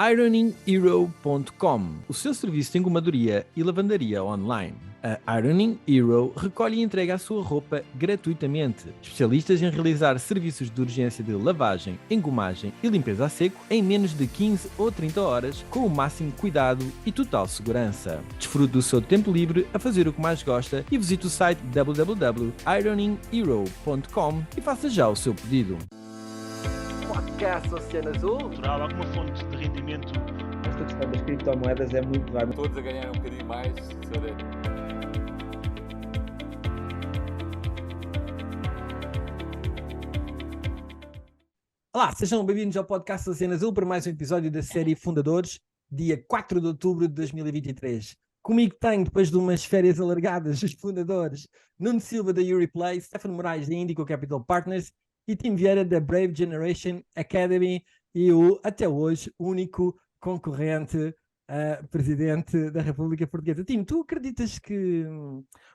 ironinghero.com, o seu serviço de engomadoria e lavandaria online. A Ironing Hero recolhe e entrega a sua roupa gratuitamente. Especialistas em realizar serviços de urgência de lavagem, engomagem e limpeza a seco em menos de 15 ou 30 horas, com o máximo cuidado e total segurança. Desfrute do seu tempo livre a fazer o que mais gosta e visite o site www.ironinghero.com e faça já o seu pedido. Podcast Oceano Azul. Alguma fonte de rendimento. Esta questão das criptomoedas é muito... Todos a ganhar um bocadinho mais. Olá, sejam bem-vindos ao Podcast Oceano Azul para mais um episódio da série Fundadores, dia 4 de outubro de 2023. Comigo tenho, depois de umas férias alargadas, os fundadores Nuno Silva da Uriplay, Stefano Moraes da Indico Capital Partners e Tim Vieira da Brave Generation Academy e o, até hoje, único concorrente presidente da República Portuguesa. Tim, tu acreditas que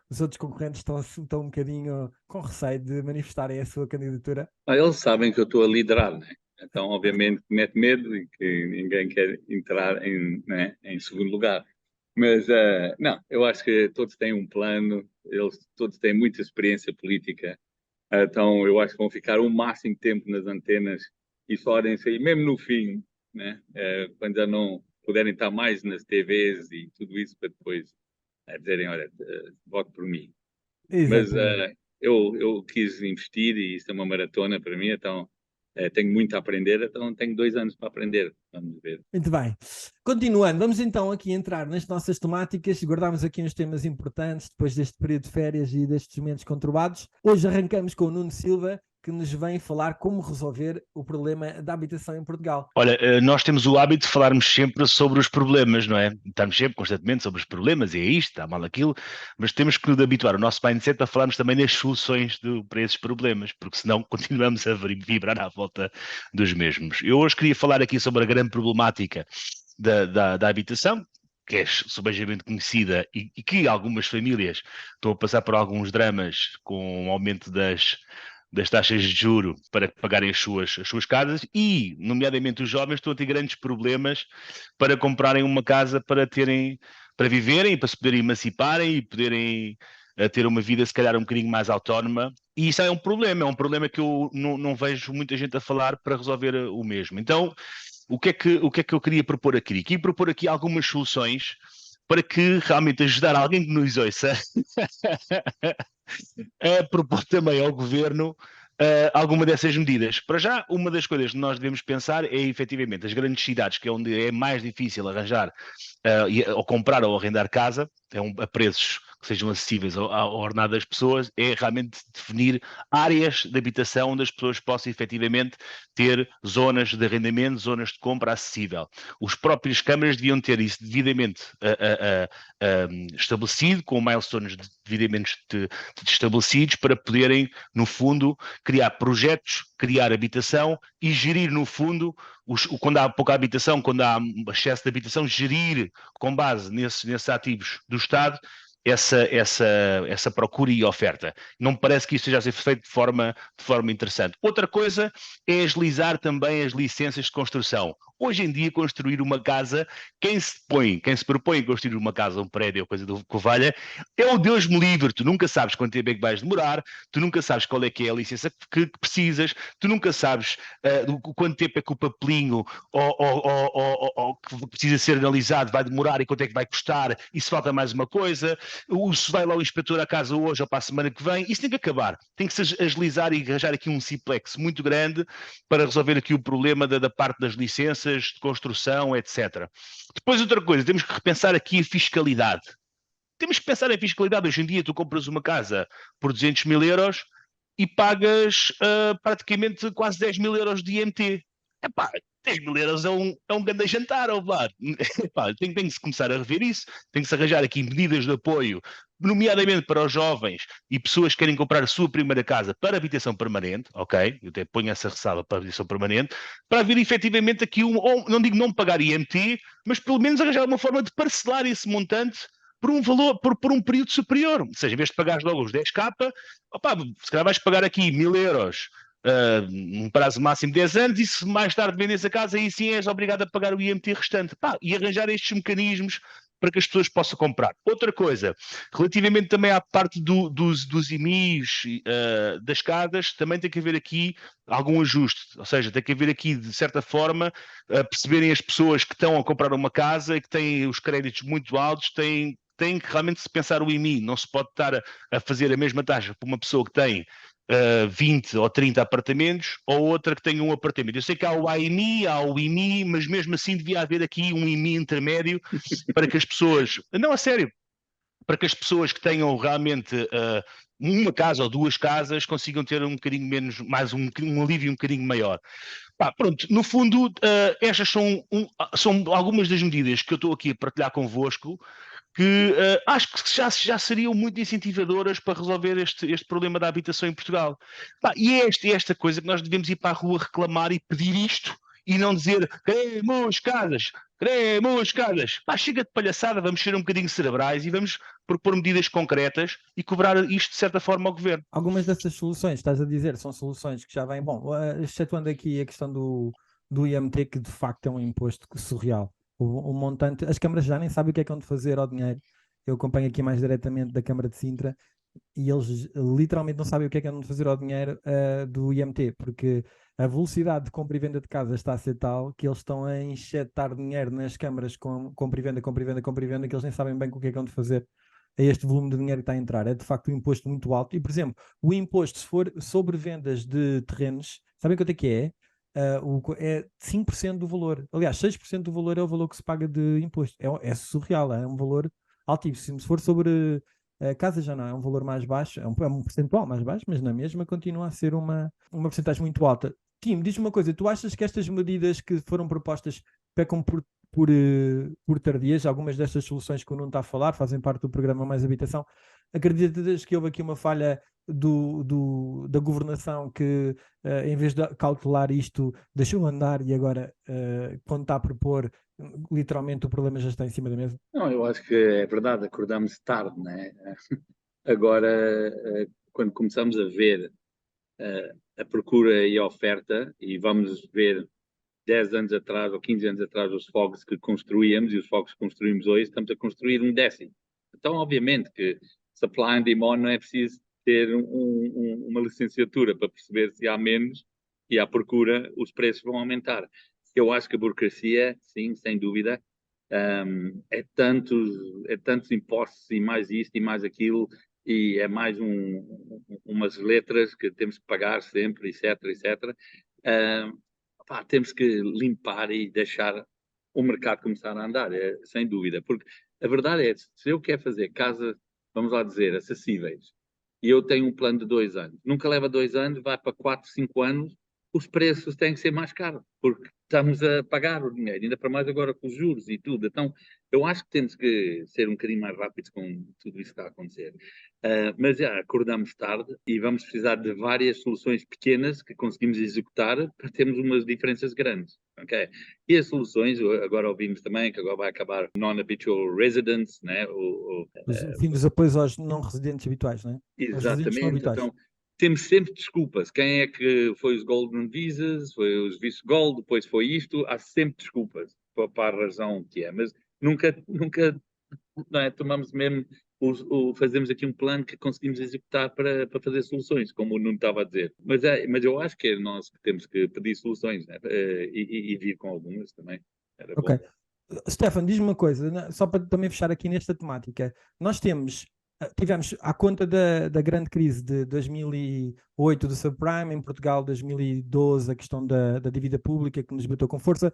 os outros concorrentes estão um bocadinho com receio de manifestarem a sua candidatura? Eles sabem que eu estou a liderar, né? Então obviamente mete medo e que ninguém quer entrar em segundo lugar. Mas não, eu acho que todos têm um plano, eles todos têm muita experiência política. Então, eu acho que vão ficar o máximo tempo nas antenas e só podem sair, mesmo no fim, né? Quando já não puderem estar mais nas TVs e tudo isso, para depois dizerem, olha, vote por mim. Exatamente. Mas eu quis investir e isto é uma maratona para mim, então tenho muito a aprender, então tenho 2 anos para aprender, vamos ver. Muito bem. Continuando, vamos então aqui entrar nas nossas temáticas, guardamos aqui uns temas importantes depois deste período de férias e destes momentos conturbados. Hoje arrancamos com o Nuno Silva, que nos vem falar como resolver o problema da habitação em Portugal. Olha, nós temos o hábito de falarmos sempre sobre os problemas, não é? Estamos sempre constantemente sobre os problemas, e é isto, está mal aquilo, mas temos que nos habituar o nosso mindset a falarmos também das soluções para esses problemas, porque senão continuamos a vibrar à volta dos mesmos. Eu hoje queria falar aqui sobre a grande problemática da habitação, que é subejamente conhecida e que algumas famílias estão a passar por alguns dramas com o aumento das taxas de juro para pagarem as suas casas e, nomeadamente, os jovens estão a ter grandes problemas para comprarem uma casa para viverem, para se poderem emanciparem e poderem ter uma vida se calhar um bocadinho mais autónoma. E isso é um problema que eu não vejo muita gente a falar para resolver o mesmo. Então, o que é que eu queria propor aqui? Queria propor aqui algumas soluções para que realmente ajudar alguém que nos ouça a propor também ao governo alguma dessas medidas. Para já, uma das coisas que nós devemos pensar é efetivamente as grandes cidades, que é onde é mais difícil arranjar ou comprar ou arrendar casa, a preços que sejam acessíveis ao ordenado das pessoas, é realmente definir áreas de habitação onde as pessoas possam efetivamente ter zonas de arrendamento, zonas de compra acessível. Os próprios câmaras deviam ter isso devidamente estabelecido, com milestones devidamente estabelecidos, para poderem, no fundo, criar projetos, criar habitação e gerir, no fundo, quando há pouca habitação, quando há excesso de habitação, gerir com base nesses ativos do Estado essa procura e oferta. Não me parece que isso esteja a ser feito de forma interessante. Outra coisa é agilizar também as licenças de construção. Hoje em dia, construir uma casa, quem se propõe a construir uma casa, um prédio ou coisa do que valha, é o Deus me livre. Tu nunca sabes quanto tempo é que vais demorar, tu nunca sabes qual é que é a licença que precisas, tu nunca sabes quanto tempo é que o papelinho ou que precisa ser analisado vai demorar e quanto é que vai custar, e se falta mais uma coisa, se vai lá o inspetor à casa hoje ou para a semana que vem, isso tem que acabar. Tem que se agilizar e arranjar aqui um simplex muito grande para resolver aqui o problema da parte das licenças de construção, etc. Depois outra coisa, temos que repensar aqui a fiscalidade. Temos que pensar em fiscalidade. Hoje em dia tu compras uma casa por 200 mil euros e pagas praticamente quase 10 mil euros de IMT. Epá, 10 mil euros é um grande jantar, Epá, tem que se começar a rever isso, tem que se arranjar aqui medidas de apoio, nomeadamente para os jovens e pessoas que querem comprar a sua primeira casa para habitação permanente, ok? Eu até ponho essa ressalva para habitação permanente, para haver efetivamente aqui ou não digo não pagar IMT, mas pelo menos arranjar uma forma de parcelar esse montante por um valor, por um período superior. Ou seja, em vez de pagares logo os 10k, se calhar vais pagar aqui 1000 euros um prazo máximo de 10 anos, e se mais tarde vendes a casa, aí sim és obrigado a pagar o IMT restante. E arranjar estes mecanismos para que as pessoas possam comprar. Outra coisa, relativamente também à parte dos IMIs, das casas, também tem que haver aqui algum ajuste, ou seja, tem que haver aqui, de certa forma, perceberem as pessoas que estão a comprar uma casa e que têm os créditos muito altos, têm que realmente se pensar o IMI, não se pode estar a fazer a mesma taxa para uma pessoa que tem 20 ou 30 apartamentos, ou outra que tem um apartamento. Eu sei que há o AMI, há o IMI, mas mesmo assim devia haver aqui um IMI intermédio para que as pessoas, não, a sério, para que as pessoas que tenham realmente uma casa ou duas casas consigam ter um bocadinho menos, mais um alívio um bocadinho maior. Pronto, no fundo, estas são algumas das medidas que eu estou aqui a partilhar convosco, que acho que já seriam muito incentivadoras para resolver este problema da habitação em Portugal. E é esta coisa que nós devemos ir para a rua reclamar e pedir isto, e não dizer queremos casas. Chega de palhaçada, vamos ser um bocadinho cerebrais e vamos propor medidas concretas e cobrar isto de certa forma ao governo. Algumas dessas soluções, estás a dizer, são soluções que já vêm, bom, excetuando aqui a questão do IMT, que de facto é um imposto surreal. O montante, as câmaras já nem sabem o que é que vão fazer ao dinheiro. Eu acompanho aqui mais diretamente da Câmara de Sintra e eles literalmente não sabem o que é que vão fazer ao dinheiro do IMT, porque a velocidade de compra e venda de casas está a ser tal que eles estão a injetar dinheiro nas câmaras com compra e venda, que eles nem sabem bem o que é que vão fazer a este volume de dinheiro que está a entrar. É de facto um imposto muito alto. E, por exemplo, o imposto, se for sobre vendas de terrenos, sabem quanto é que é? É 5% do valor. Aliás, 6% do valor é o valor que se paga de imposto. É surreal, é um valor altíssimo. Se for sobre casa já não, é um valor mais baixo, é um percentual mais baixo, mas na mesma continua a ser uma percentagem muito alta. Tim, diz-me uma coisa, tu achas que estas medidas que foram propostas pecam por tardias? Algumas destas soluções que o Nuno está a falar fazem parte do programa Mais Habitação. Acreditas que houve aqui uma falha da governação que, em vez de cautelar isto, deixou andar e agora, quando está a propor, literalmente o problema já está em cima da mesa? Não, eu acho que é verdade, acordamos tarde, né? Agora, quando começamos a ver a procura e a oferta, e vamos ver 10 anos atrás ou 15 anos atrás os fogos que construíamos e os fogos que construímos hoje, estamos a construir um décimo. Então, obviamente que supply and demand não é preciso ter uma licenciatura para perceber se há menos e há procura, os preços vão aumentar. Eu acho que a burocracia, sim, sem dúvida, é tantos impostos e mais isto e mais aquilo, e é mais umas letras que temos que pagar sempre, etc. Temos que limpar e deixar o mercado começar a andar, sem dúvida, porque a verdade é, se eu quero fazer casas, vamos lá dizer, acessíveis, e eu tenho um plano de 2 anos, nunca leva 2 anos, vai para 4, 5 anos, os preços têm que ser mais caros, porque estamos a pagar o dinheiro, ainda para mais agora com os juros e tudo. Então, eu acho que temos que ser um bocadinho mais rápidos com tudo isso que está a acontecer. Mas já acordamos tarde e vamos precisar de várias soluções pequenas que conseguimos executar para termos umas diferenças grandes. Okay? E as soluções, agora ouvimos também que agora vai acabar non-habitual residence, né? O fim dos apoios aos não residentes habituais, não é? Exatamente. Então, temos sempre desculpas. Quem é que foi os Golden Visas, foi os Vice Gold, depois foi isto, há sempre desculpas para a razão que é. Mas nunca não é, tomamos mesmo, fazemos aqui um plano que conseguimos executar para fazer soluções, como o Nuno estava a dizer. Mas eu acho que é nós que temos que pedir soluções, né? E vir com algumas também. Era ok. Bom. Stefan, diz-me uma coisa, só para também fechar aqui nesta temática. Nós tivemos, à conta da grande crise de 2008 do subprime, em Portugal 2012, a questão da dívida pública que nos bateu com força,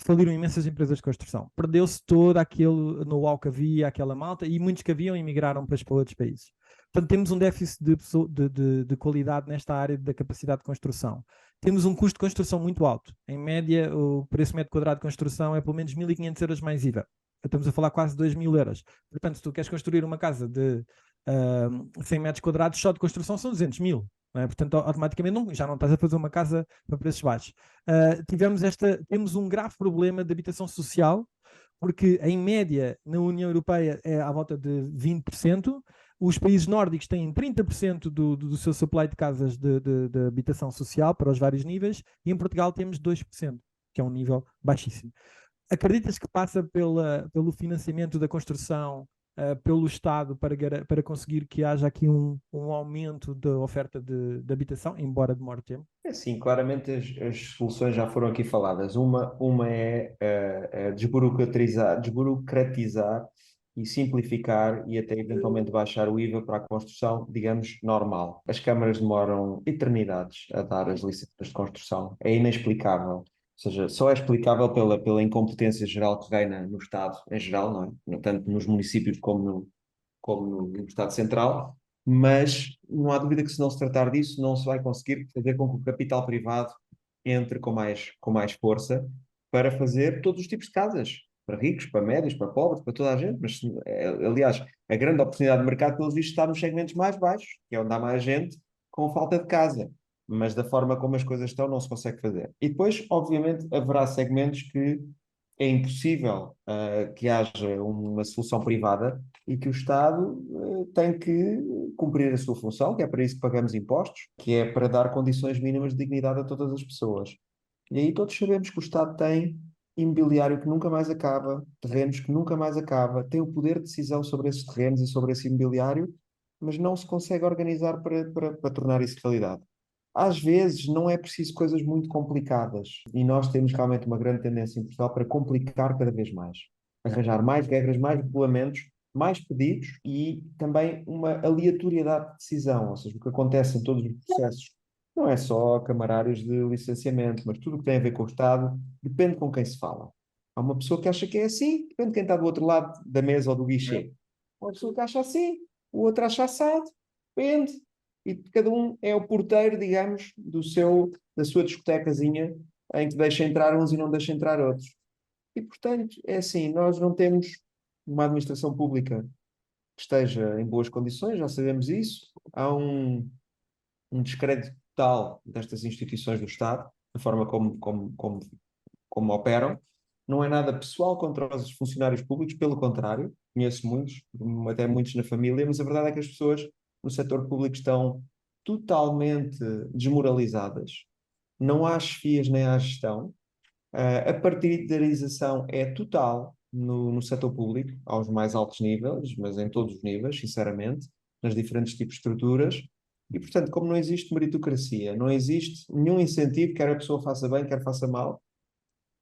faliram imensas empresas de construção. Perdeu-se todo aquele know-how que havia, aquela malta, e muitos que haviam emigraram para outros países. Portanto, temos um déficit de qualidade nesta área da capacidade de construção. Temos um custo de construção muito alto. Em média, o preço metro quadrado de construção é pelo menos 1.500 euros mais IVA. Estamos a falar quase 2.000 euros. Portanto, se tu queres construir uma casa de 100 metros quadrados, só de construção são 200.000. Não é? Portanto, automaticamente já não estás a fazer uma casa para preços baixos. Temos um grave problema de habitação social, porque em média na União Europeia é à volta de 20%, Os países nórdicos têm 30% do seu supply de casas de habitação social para os vários níveis, e em Portugal temos 2%, que é um nível baixíssimo. Acreditas que passa pelo financiamento da construção, pelo Estado, para conseguir que haja aqui um aumento da oferta de habitação, embora demore tempo? Sim, claramente as soluções já foram aqui faladas. Uma é desburocratizar e simplificar e até eventualmente baixar o IVA para a construção, digamos, normal. As câmaras demoram eternidades a dar as licenças de construção. É inexplicável. Ou seja, só é explicável pela incompetência geral que reina no Estado em geral, não é? Tanto nos municípios como no Estado Central, mas não há dúvida que se não se tratar disso, não se vai conseguir fazer com que o capital privado entre com mais força para fazer todos os tipos de casas, para ricos, para médios, para pobres, para toda a gente, mas aliás, a grande oportunidade de mercado, pelos vistos, está nos segmentos mais baixos, que é onde há mais gente com falta de casa, mas da forma como as coisas estão não se consegue fazer. E depois, obviamente, haverá segmentos que é impossível que haja uma solução privada e que o Estado tem que cumprir a sua função, que é para isso que pagamos impostos, que é para dar condições mínimas de dignidade a todas as pessoas. E aí todos sabemos que o Estado tem imobiliário que nunca mais acaba, terrenos que nunca mais acaba, tem o poder de decisão sobre esses terrenos e sobre esse imobiliário, mas não se consegue organizar para tornar isso realidade. Às vezes não é preciso coisas muito complicadas e nós temos realmente uma grande tendência em Portugal para complicar cada vez mais. Arranjar mais regras, mais regulamentos, mais pedidos e também uma aleatoriedade de decisão, ou seja, o que acontece em todos os processos. Não é só camarários de licenciamento, mas tudo o que tem a ver com o Estado depende com quem se fala. Há uma pessoa que acha que é assim, depende de quem está do outro lado da mesa ou do guichê. Há uma pessoa que acha assim, o outro acha assado, depende. E cada um é o porteiro, digamos, da sua discotecazinha, em que deixa entrar uns e não deixa entrar outros. E, portanto, é assim, nós não temos uma administração pública que esteja em boas condições, já sabemos isso. Há um descrédito total destas instituições do Estado, da forma como operam. Não é nada pessoal contra os funcionários públicos, pelo contrário, conheço muitos, até muitos na família, mas a verdade é que as pessoas no setor público estão totalmente desmoralizadas, não há chefias nem há gestão, a partidarização é total no setor público, aos mais altos níveis, mas em todos os níveis, sinceramente, nas diferentes tipos de estruturas, e portanto, como não existe meritocracia, não existe nenhum incentivo, quer a pessoa faça bem, quer faça mal,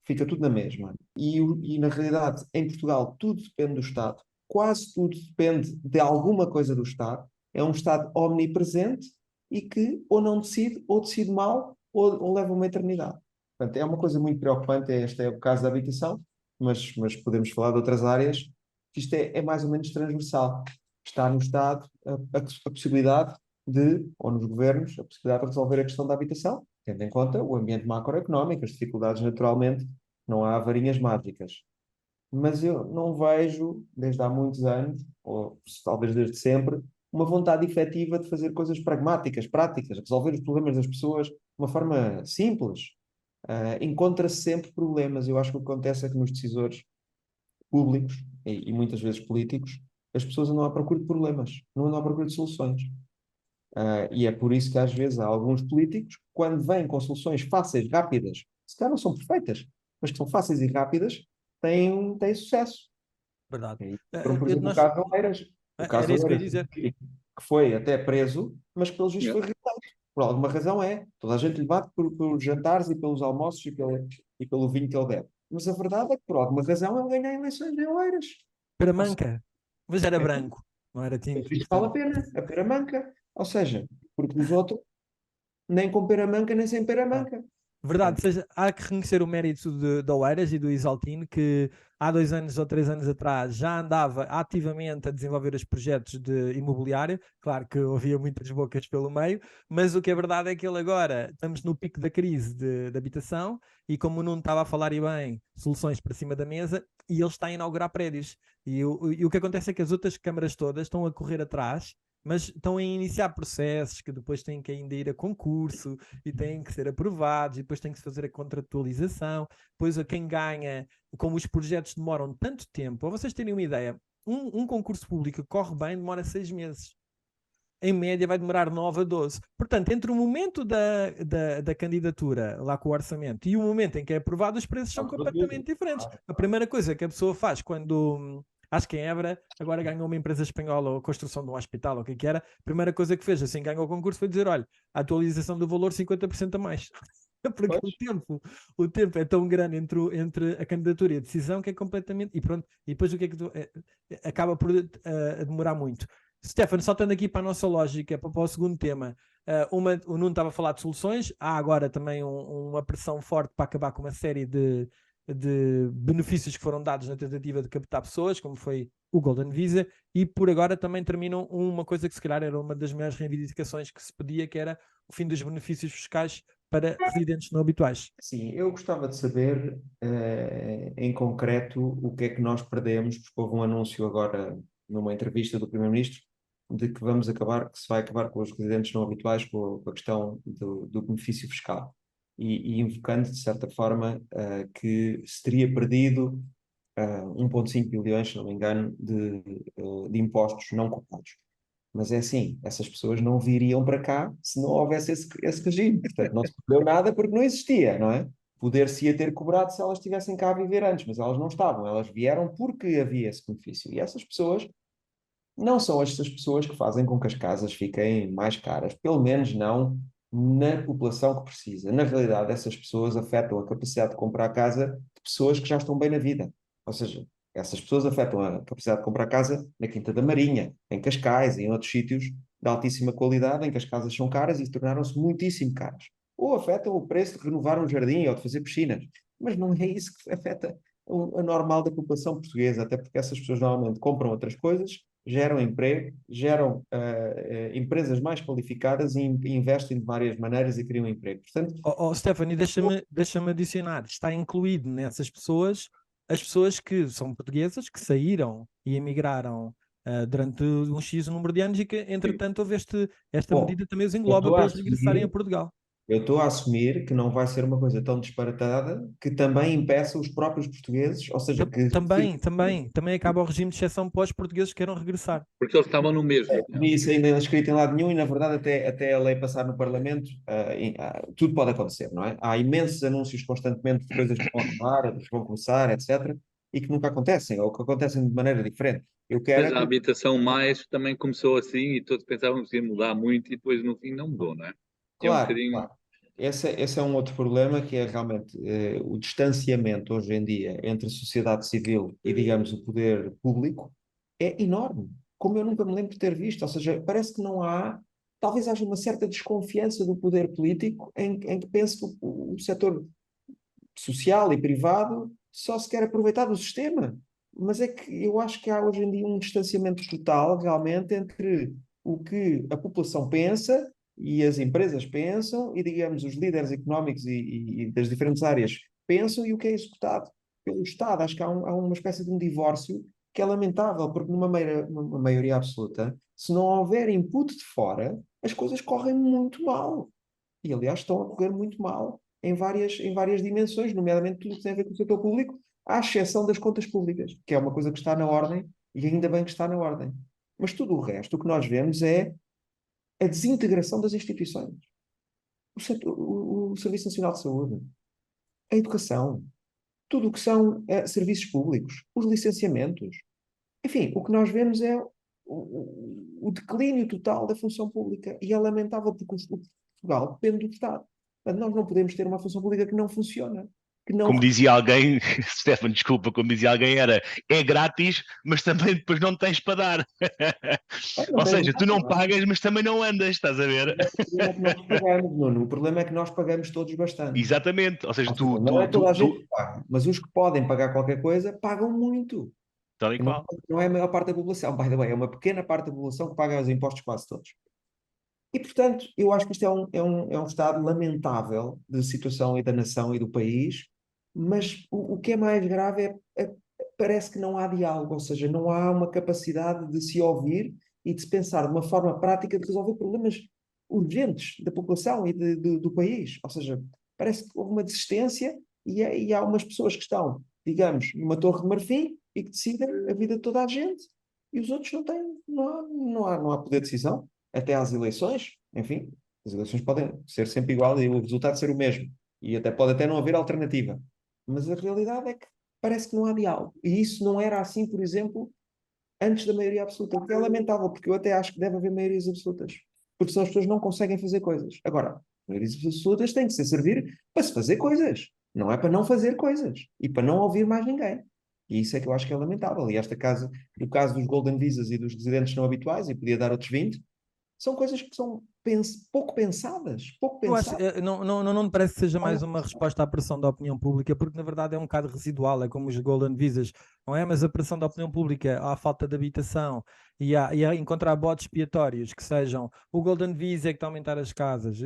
fica tudo na mesma. E na realidade, em Portugal, tudo depende do Estado, quase tudo depende de alguma coisa do Estado, é um Estado omnipresente e que ou não decide, ou decide mal, ou leva uma eternidade. Portanto, é uma coisa muito preocupante, este é o caso da habitação, mas podemos falar de outras áreas, que isto é mais ou menos transversal. Está no Estado a possibilidade ou nos governos, a possibilidade de resolver a questão da habitação, tendo em conta o ambiente macroeconómico, as dificuldades naturalmente, não há varinhas mágicas. Mas eu não vejo, desde há muitos anos, ou talvez desde sempre, uma vontade efetiva de fazer coisas pragmáticas, práticas, resolver os problemas das pessoas de uma forma simples. Encontra-se sempre problemas. Eu acho que o que acontece é que nos decisores públicos e muitas vezes políticos, as pessoas andam à procura de problemas, não andam à procura de soluções. E é por isso que às vezes há alguns políticos, quando vêm com soluções fáceis, rápidas, se calhar não são perfeitas, mas que são fáceis e rápidas, têm sucesso. Verdade. Por exemplo, o caso de Oeiras. O caso Era isso que eu ia Oeiras, dizer. que foi até preso, mas que pelos vistos foi realizado. Por alguma razão é. Toda a gente lhe bate por jantares e pelos almoços e pelo vinho que ele bebe. Mas a verdade é que por alguma razão ele ganha eleições em Oeiras. Peramanca. Mas era branco, não era tinto. Isto vale a pena, a peramanca. Ou seja, porque os outros nem com peramanca nem sem peramanca. Verdade, seja, há que reconhecer o mérito de Oeiras e do Isaltino, que há 2 anos ou 3 anos atrás já andava ativamente a desenvolver os projetos de imobiliário. Claro que havia muitas bocas pelo meio, mas o que é verdade é que ele agora, estamos no pico da crise de habitação, e como o Nuno estava a falar e bem, soluções para cima da mesa, e ele está a inaugurar prédios. E o que acontece é que as outras câmaras todas estão a correr atrás, mas estão a iniciar processos que depois têm que ainda ir a concurso e têm que ser aprovados, e depois tem que se fazer a contratualização. Depois a quem ganha, como os projetos demoram tanto tempo, para vocês terem uma ideia, um concurso público que corre bem demora 6 meses. Em média vai demorar 9 a 12. Portanto, entre o momento da candidatura, lá com o orçamento, e o momento em que é aprovado, os preços são completamente diferentes. A primeira coisa que a pessoa faz quando, acho que em Évora, agora ganhou uma empresa espanhola, a construção de um hospital, ou o que era, a primeira coisa que fez, assim ganhou o concurso, foi dizer, olha, a atualização do valor 50% a mais. Porque o tempo é tão grande entre a candidatura e a decisão que é completamente... E pronto, e depois o que é que acaba por demorar muito. Stefano, saltando aqui para a nossa lógica, para o segundo tema, o Nuno estava a falar de soluções, há agora também uma pressão forte para acabar com uma série de benefícios que foram dados na tentativa de captar pessoas, como foi o Golden Visa, e por agora também terminam uma coisa que se calhar era uma das maiores reivindicações que se pedia, que era o fim dos benefícios fiscais para residentes não habituais. Sim, eu gostava de saber, em concreto, o que é que nós perdemos, porque houve um anúncio agora, numa entrevista do Primeiro-Ministro, de que que se vai acabar com os residentes não habituais, com a questão do benefício fiscal. E invocando, de certa forma, que se teria perdido 1,5 bilhões, se não me engano, de impostos não cobrados. Mas é assim, essas pessoas não viriam para cá se não houvesse esse regime. Portanto, não se perdeu nada porque não existia, não é? Poder-se-ia ter cobrado se elas estivessem cá a viver antes, mas elas não estavam. Elas vieram porque havia esse benefício. E essas pessoas não são estas pessoas que fazem com que as casas fiquem mais caras. Pelo menos não na população que precisa. Na realidade, essas pessoas afetam a capacidade de comprar casa de pessoas que já estão bem na vida. Ou seja, essas pessoas afetam a capacidade de comprar casa na Quinta da Marinha, em Cascais, em outros sítios de altíssima qualidade, em que as casas são caras e tornaram-se muitíssimo caras. Ou afetam o preço de renovar um jardim ou de fazer piscinas. Mas não é isso que afeta a normal da população portuguesa, até porque essas pessoas normalmente compram outras coisas, geram emprego, geram empresas mais qualificadas e investem de várias maneiras e criam emprego. Portanto, Stephanie, deixa-me adicionar, está incluído nessas pessoas as pessoas que são portuguesas, que saíram e emigraram durante um X número de anos e que, entretanto, houve esta medida também os engloba para eles regressarem a Portugal. Eu estou a assumir que não vai ser uma coisa tão disparatada que também impeça os próprios portugueses, ou seja, que... Também acaba o regime de exceção para os portugueses que queiram regressar. Porque eles estavam no mesmo. Isso ainda é escrito em lado nenhum e, na verdade, até a lei passar no Parlamento, tudo pode acontecer, não é? Há imensos anúncios constantemente de coisas que vão acabar, que vão começar, etc., e que nunca acontecem, ou que acontecem de maneira diferente. Eu quero Mas a habitação mais também começou assim e todos pensavam que ia mudar muito e depois no fim não mudou, não é? Claro. Esse é um outro problema que é realmente o distanciamento hoje em dia entre a sociedade civil e, digamos, o poder público é enorme, como eu nunca me lembro de ter visto. Ou seja, parece que não há, talvez haja uma certa desconfiança do poder político em que pense que o setor social e privado só se quer aproveitar do sistema. Mas é que eu acho que há hoje em dia um distanciamento total, realmente, entre o que a população pensa e as empresas pensam, e, digamos, os líderes económicos e das diferentes áreas pensam, e o que é executado pelo Estado. Acho que há uma espécie de um divórcio que é lamentável, porque numa maioria absoluta, se não houver input de fora, as coisas correm muito mal. E, aliás, estão a correr muito mal em várias dimensões, nomeadamente tudo que tem a ver com o setor público, à exceção das contas públicas, que é uma coisa que está na ordem, e ainda bem que está na ordem. Mas tudo o resto, o que nós vemos é a desintegração das instituições. O Serviço Nacional de Saúde, a educação, tudo o que são serviços públicos, os licenciamentos. Enfim, o que nós vemos é o declínio total da função pública. E é lamentável porque Portugal depende do Estado. Portanto, nós não podemos ter uma função pública que não funciona. Como dizia alguém, Stefano, desculpa, como dizia alguém, é grátis, mas também depois não tens para dar. Ou seja, tu não pagas, mas também não andas, estás a ver? O problema é que nós pagamos todos bastante. Exatamente. Ou seja, não é toda a gente que paga, mas os que podem pagar qualquer coisa pagam muito. Tal e qual. Não é a maior parte da população, by the way, é uma pequena parte da população que paga os impostos quase todos. E, portanto, eu acho que isto é um estado lamentável de situação e da nação e do país, mas o que é mais grave parece que não há diálogo, ou seja, não há uma capacidade de se ouvir e de se pensar de uma forma prática de resolver problemas urgentes da população e do país. Ou seja, parece que houve uma desistência e há umas pessoas que estão, digamos, numa torre de marfim e que decidem a vida de toda a gente e os outros não têm, não há poder de decisão, até às eleições, enfim, as eleições podem ser sempre igual e o resultado ser o mesmo, e até pode até não haver alternativa. Mas a realidade é que parece que não há diálogo. E isso não era assim, por exemplo, antes da maioria absoluta, o que é lamentável, porque eu até acho que deve haver maiorias absolutas, porque senão as pessoas não conseguem fazer coisas. Agora, maiorias absolutas têm que se servir para se fazer coisas, não é para não fazer coisas e para não ouvir mais ninguém. E isso é que eu acho que é lamentável. E o caso dos Golden Visas e dos residentes não habituais, e podia dar outros 20, são coisas que são pouco pensadas, pouco Eu acho, pensadas. não me parece que seja mais uma resposta à pressão da opinião pública, porque na verdade é um bocado residual, é como os Golden Visas, não é? Mas a pressão da opinião pública à falta de habitação e a encontrar bodes expiatórios que sejam o Golden Visa é que está a aumentar as casas,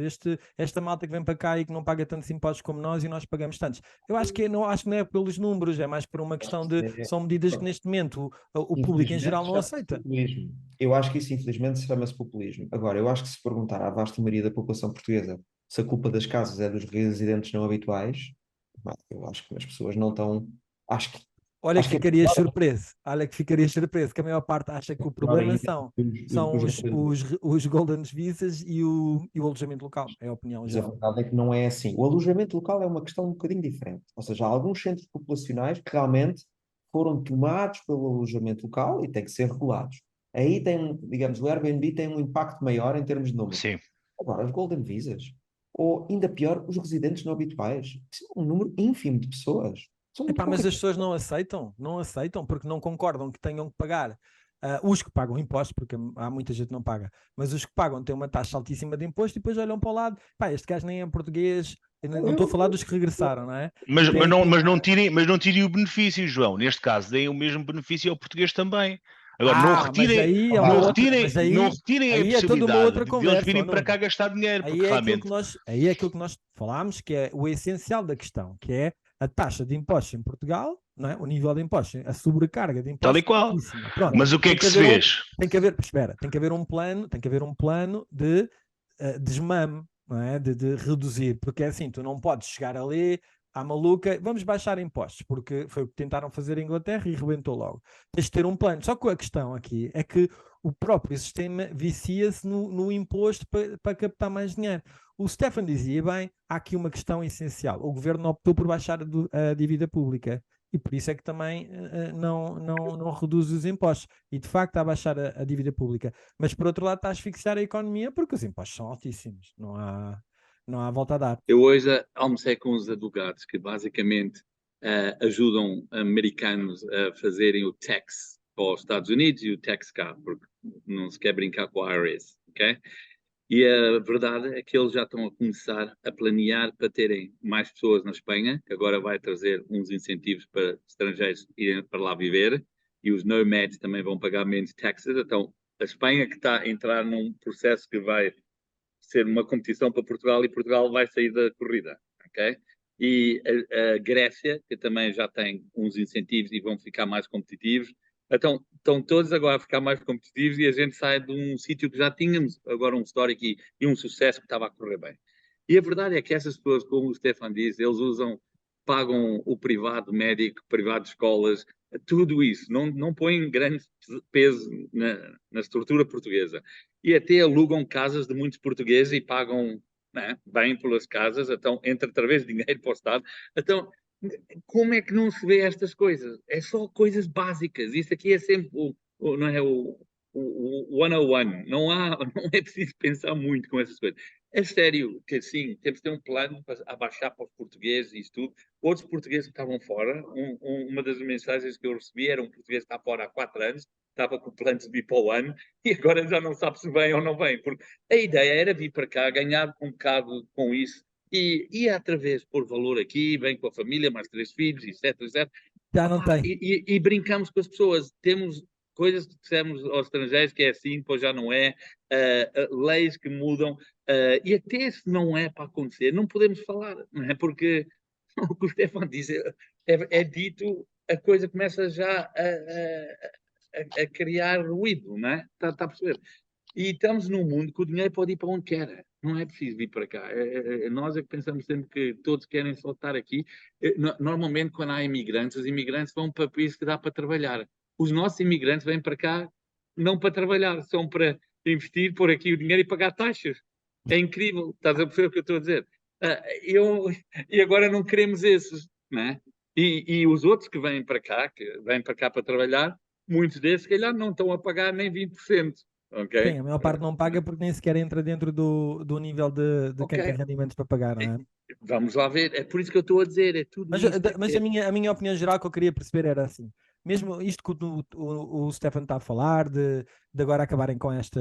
esta malta que vem para cá e que não paga tantos impostos como nós e nós pagamos tantos. Eu acho que não é pelos números, é mais por uma questão de são medidas que neste momento o público em geral não Infelizmente, aceita. populismo. Eu acho que isso, infelizmente, chama-se populismo. Agora, eu acho que se perguntar à vasta maioria da população portuguesa se a culpa das casas é dos residentes não habituais, pá, eu acho que as pessoas não estão. Acho que, Olha que acho que é ficarias surpreso, que a maior parte acha que o pior problema ainda são os residentes. os Golden Visas e o alojamento local, é a opinião Mas a geral. verdade é que não é assim. O alojamento local é uma questão um bocadinho diferente. Ou seja, há alguns centros populacionais que realmente foram tomados pelo alojamento local e têm que ser regulados. Aí tem, digamos, o Airbnb tem um impacto maior em termos de número. Sim. Agora, as Golden Visas, ou ainda pior, os residentes não habituais, isso é um número ínfimo de pessoas. São muito Epá, mas poucas as pessoas pessoas. não aceitam porque não concordam que tenham que pagar. Os que pagam impostos, porque há muita gente que não paga, mas os que pagam têm uma taxa altíssima de imposto e depois olham para o lado, pá, este gajo nem é português, eu não estou a falar dos que regressaram, não é? Tem, tem- Mas não tirem o benefício, João. Neste caso, deem o mesmo benefício ao português também. Agora, mas aí é uma outra, mas não aí, retirem a aí é toda uma possibilidade outra de eles conversa, ó virem para cá Nuno. gastar dinheiro, porque realmente, Aí é aquilo que nós falámos, que é o essencial da questão, que é a taxa de impostos em Portugal, não é? O nível de impostos, a sobrecarga de tal e impostos é qual. altíssima. Pronto, Mas o que é que se fez? tem que haver um plano, tem que haver um plano de desmame, não é? De reduzir, porque é assim, tu não podes chegar ali à maluca, vamos baixar impostos, porque foi o que tentaram fazer em Inglaterra e rebentou logo. Tens de ter um plano. Só que a questão aqui é que o próprio sistema vicia-se no imposto para captar mais dinheiro. O Stefan dizia bem, há aqui uma questão essencial. O governo optou por baixar a dívida pública e por isso é que também não reduz os impostos. E de facto está a baixar a dívida pública. Mas por outro lado está a asfixiar a economia porque os impostos são altíssimos. Não há volta a dar. Eu hoje almocei com os advogados que basicamente ajudam americanos a fazerem o tax para os Estados Unidos e o tax cá, porque não se quer brincar com a IRS, ok? E a verdade é que eles já estão a começar a planear para terem mais pessoas na Espanha, que agora vai trazer uns incentivos para estrangeiros irem para lá viver, e os nomads também vão pagar menos taxas. Então, a Espanha que está a entrar num processo que vai ser uma competição para Portugal e Portugal vai sair da corrida, ok? E a Grécia, que também já tem uns incentivos e vão ficar mais competitivos. Então, estão todos agora a ficar mais competitivos e a gente sai de um sítio que já tínhamos agora um histórico e um sucesso que estava a correr bem. E a verdade é que essas pessoas, como o Stefan diz, eles pagam o privado médico, privado de escolas, tudo isso. Não põem grande peso na estrutura portuguesa e até alugam casas de muitos portugueses e pagam, né, bem pelas casas, então entra através de dinheiro para o Estado. Então, como é que não se vê estas coisas? É só coisas básicas. Isso aqui é sempre não é o 101. Não é preciso pensar muito com essas coisas. É sério que sim, temos que ter um plano para abaixar para os portugueses e isso tudo. Outros portugueses que estavam fora, uma das mensagens que eu recebi era um português que está fora há 4 anos, estava com planos de vir para o ano e agora já não sabe se vem ou não vem, porque a ideia era vir para cá, ganhar um bocado com isso e outra vez pôr valor aqui, vem com a família, mais 3 filhos, etc, etc. Já não tem. E brincamos com as pessoas, temos coisas que dissemos aos estrangeiros que é assim, depois já não é, leis que mudam, e até se não é para acontecer, não podemos falar, não é? Porque o que o Stefan diz é dito, a coisa começa já a criar ruído, não é? Está a perceber? E estamos num mundo que o dinheiro pode ir para onde quer. Não é preciso vir para cá. Nós é que pensamos sempre que todos querem só estar aqui. Normalmente, quando há imigrantes, os imigrantes vão para países que dá para trabalhar. Os nossos imigrantes vêm para cá não para trabalhar, são para investir, pôr aqui o dinheiro e pagar taxas. É incrível, estás a perceber o que eu estou a dizer? E agora não queremos esses, não é? E os outros que vêm para cá para trabalhar, muitos desses, se calhar, não estão a pagar nem 20%. Sim, Ok? a maior parte não paga porque nem sequer entra dentro do nível de quem tem Ok. rendimentos para pagar, não é? Vamos lá ver, é por isso que eu estou a dizer, é tudo Mas, isso. mas a minha opinião geral que eu queria perceber era assim, mesmo isto que o Stefan está a falar, de agora acabarem com esta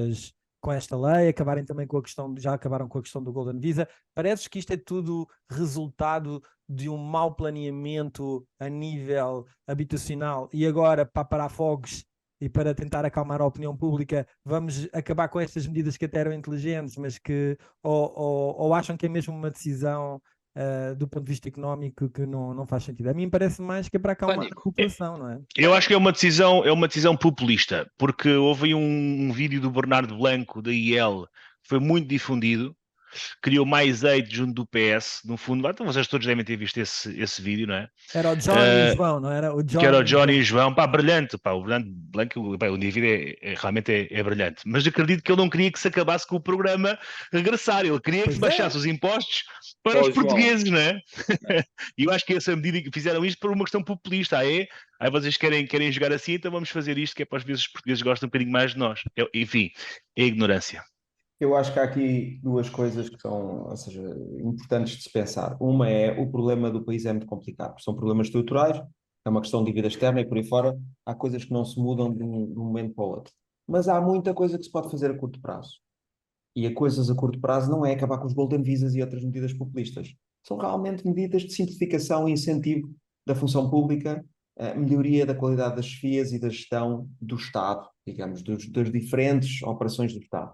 lei, acabarem também com a questão, já acabaram com a questão do Golden Visa, parece que isto é tudo resultado de um mau planeamento a nível habitacional e agora para parar fogos e para tentar acalmar a opinião pública, vamos acabar com estas medidas que até eram inteligentes, mas que ou acham que é mesmo uma decisão do ponto de vista económico que não faz sentido. A mim parece mais que é para acalmar a população, não é? Eu acho que é uma decisão populista, porque houve aí um vídeo do Bernardo Blanco, da IEL, que foi muito difundido, criou mais hate junto do PS, no fundo. Então vocês todos devem ter visto esse vídeo, não é? Era o Johnny e o João, não era? Que era o Johnny e o João, pá, brilhante, pá, o Bernardo Blanco, pá, o indivíduo realmente é brilhante, mas acredito que ele não queria que se acabasse com o programa regressar, ele queria que se baixasse os impostos para os portugueses, não é? E eu acho que essa medida que fizeram isto por uma questão populista, aí vocês querem jogar assim, então vamos fazer isto, que é para as vezes os portugueses gostam um bocadinho mais de nós. Enfim, é ignorância. Eu acho que há aqui duas coisas que são, ou seja, importantes de se pensar. Uma é o problema do país é muito complicado, são problemas estruturais, é uma questão de dívida externa e por aí fora, há coisas que não se mudam de um momento para o outro. Mas há muita coisa que se pode fazer a curto prazo. E a coisas a curto prazo não é acabar com os Golden Visas e outras medidas populistas. São realmente medidas de simplificação e incentivo da função pública, melhoria da qualidade das chefias e da gestão do Estado, digamos, das diferentes operações do Estado.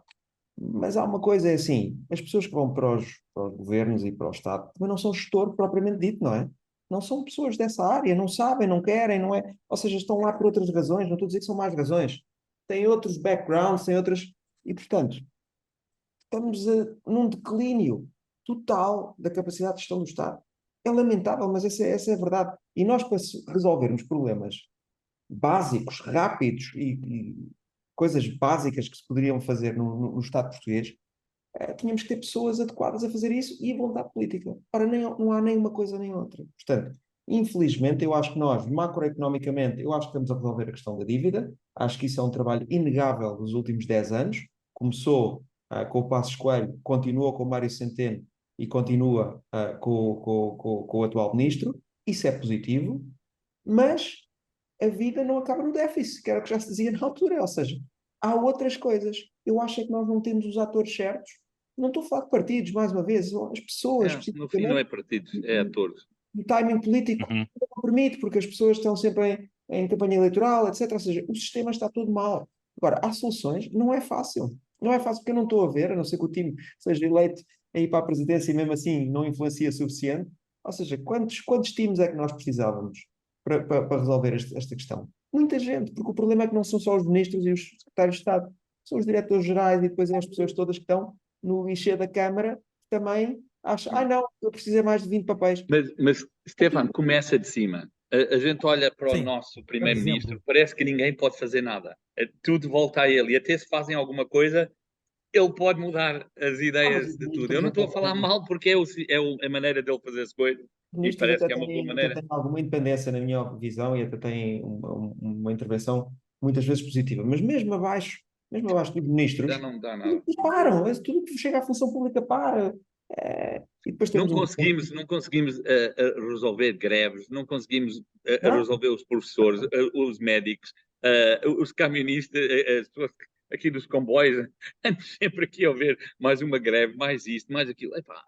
Mas há uma coisa, é assim, as pessoas que vão para os governos e para o Estado também não são gestor propriamente dito, não é? Não são pessoas dessa área, não sabem, não querem, não é? Ou seja, estão lá por outras razões, não estou a dizer que são más razões. Têm outros backgrounds, têm outras... E, portanto, estamos num declínio total da capacidade de gestão do Estado. É lamentável, mas essa é a verdade. E nós, para resolvermos problemas básicos, rápidos e coisas básicas que se poderiam fazer no Estado português, tínhamos que ter pessoas adequadas a fazer isso e a vontade política. Ora, não há nem uma coisa nem outra. Portanto, infelizmente, eu acho que nós, macroeconomicamente, eu acho que estamos a resolver a questão da dívida. Acho que isso é um trabalho inegável dos últimos 10 anos. Começou com o Passos Coelho, continuou com o Mário Centeno e continua com o atual ministro. Isso é positivo, mas a vida não acaba no déficit, que era o que já se dizia na altura, ou seja, há outras coisas. Eu acho é que nós não temos os atores certos. Não estou a falar de partidos, mais uma vez, as pessoas, No fim não é partidos, é atores. O timing político não permite, porque as pessoas estão sempre em campanha eleitoral, etc. Ou seja, o sistema está todo mal. Agora, há soluções, não é fácil. Não é fácil porque eu não estou a ver, a não ser que o time seja eleito a ir para a presidência e mesmo assim não influencia suficiente. Ou seja, quantos times é que nós precisávamos para resolver esta questão? Muita gente, porque o problema é que não são só os ministros e os secretários de Estado, são os diretores-gerais e depois as pessoas todas que estão no guichê da Câmara que também acham, não, eu preciso mais de 20 papéis. Mas Stefan, começa de cima. A gente olha para o nosso primeiro-ministro, parece que ninguém pode fazer nada. Tudo volta a ele. E até se fazem alguma coisa, ele pode mudar as ideias de tudo. Eu não estou a falar mal porque é a maneira dele fazer as coisas. E parece que é uma boa maneira. Até tem alguma independência na minha visão e até tem uma intervenção muitas vezes positiva. Mas mesmo abaixo dos ministros, Já não dá nada. param. Tudo que chega à função pública para. E depois temos não conseguimos resolver greves, não conseguimos resolver os professores, os médicos, os camionistas, as pessoas aqui dos comboios, antes sempre aqui a ver mais uma greve, mais isto, mais aquilo. Epá,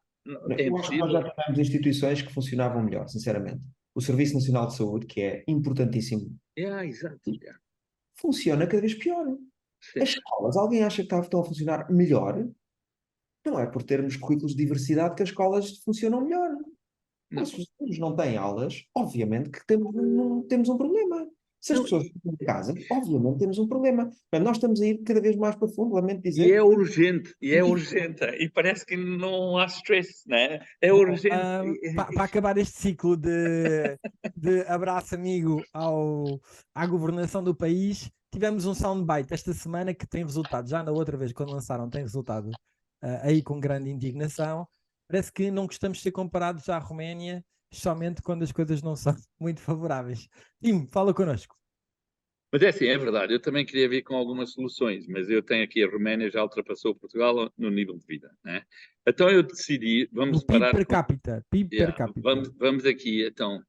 eu acho que nós já tivemos instituições que funcionavam melhor, sinceramente. O Serviço Nacional de Saúde, que é importantíssimo, exato. funciona cada vez pior. Sim. As escolas, alguém acha que estão a funcionar melhor? Não é por termos currículos de diversidade que as escolas funcionam melhor. Mas se os alunos não têm aulas, obviamente que temos um problema. Se as pessoas ficam em casa, obviamente temos um problema. Mas nós estamos a ir cada vez mais para fundo, lamento dizer. E é urgente. E parece que não há stress, não é? É urgente. Para acabar este ciclo de abraço amigo à governação do país, tivemos um soundbite esta semana que tem resultado, já na outra vez quando lançaram tem resultado aí com grande indignação. Parece que não gostamos de ser comparados à Roménia, somente quando as coisas não são muito favoráveis. Tim, fala connosco. Mas é assim, é verdade, eu também queria vir com algumas soluções, mas eu tenho aqui a Roménia já ultrapassou Portugal no nível de vida, né? Então eu decidi, vamos No PIB parar per com... capita. PIB per capita. Vamos aqui, então,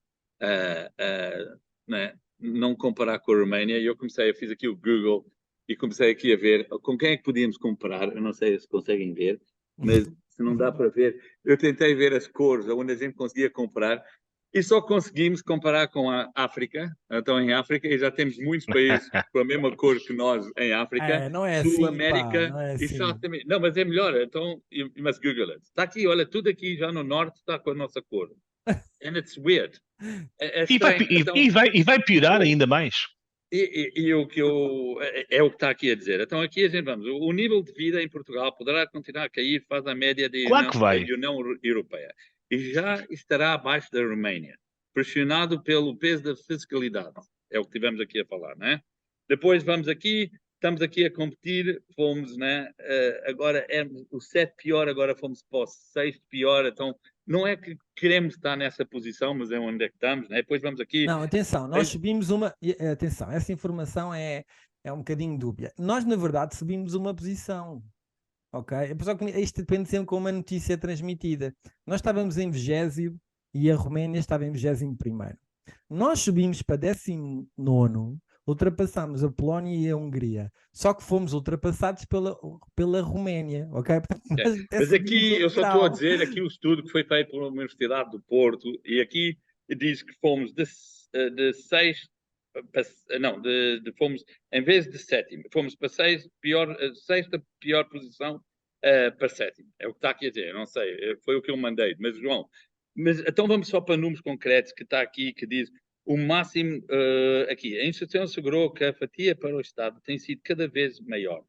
né, não comparar com a Roménia. Eu fiz aqui o Google e comecei aqui a ver com quem é que podíamos comparar. Eu não sei se conseguem ver, mas se não dá para ver, eu tentei ver as cores onde a gente conseguia comparar e só conseguimos comparar com a África. Então, em África, e já temos muitos países com a mesma cor que nós em África, Não é Sul assim, pá, América não é e assim. South América. Não, mas é melhor. Então, you must Google it. Está aqui, olha, tudo aqui já no norte está com a nossa cor. And it's weird. É estranho. Então, E vai piorar ainda mais. e o que é o que está aqui a dizer. Então, aqui a gente vamos. O nível de vida em Portugal poderá continuar a cair face à média Claro que vai. da União Europeia e já estará abaixo da Roménia, pressionado pelo peso da fiscalidade. É o que tivemos aqui a falar, né? Depois vamos aqui, estamos aqui a competir, fomos, né? Agora é o 7 pior, agora fomos para o 6 pior, então não é que queremos estar nessa posição, mas é onde é que estamos, né? Depois vamos aqui. Não, atenção, nós subimos uma. Atenção, essa informação é um bocadinho dúbia. Nós, na verdade, subimos uma posição. Ok? Só que isto depende sempre como a notícia é transmitida. Nós estávamos em 20º e a Roménia estava em 21º. Nós subimos para 19º, ultrapassámos a Polónia e a Hungria. Só que fomos ultrapassados pela Roménia, ok? Portanto, mas aqui eu só estou a dizer aqui o estudo que foi feito pela Universidade do Porto e aqui diz que fomos de 6 não, fomos em vez de 7º, fomos para 6ª pior posição para 7º. É o que está aqui a dizer, não sei, foi o que eu mandei, mas João, então vamos só para números concretos que está aqui, que diz o máximo, aqui, a instituição assegurou que a fatia para o Estado tem sido cada vez maior,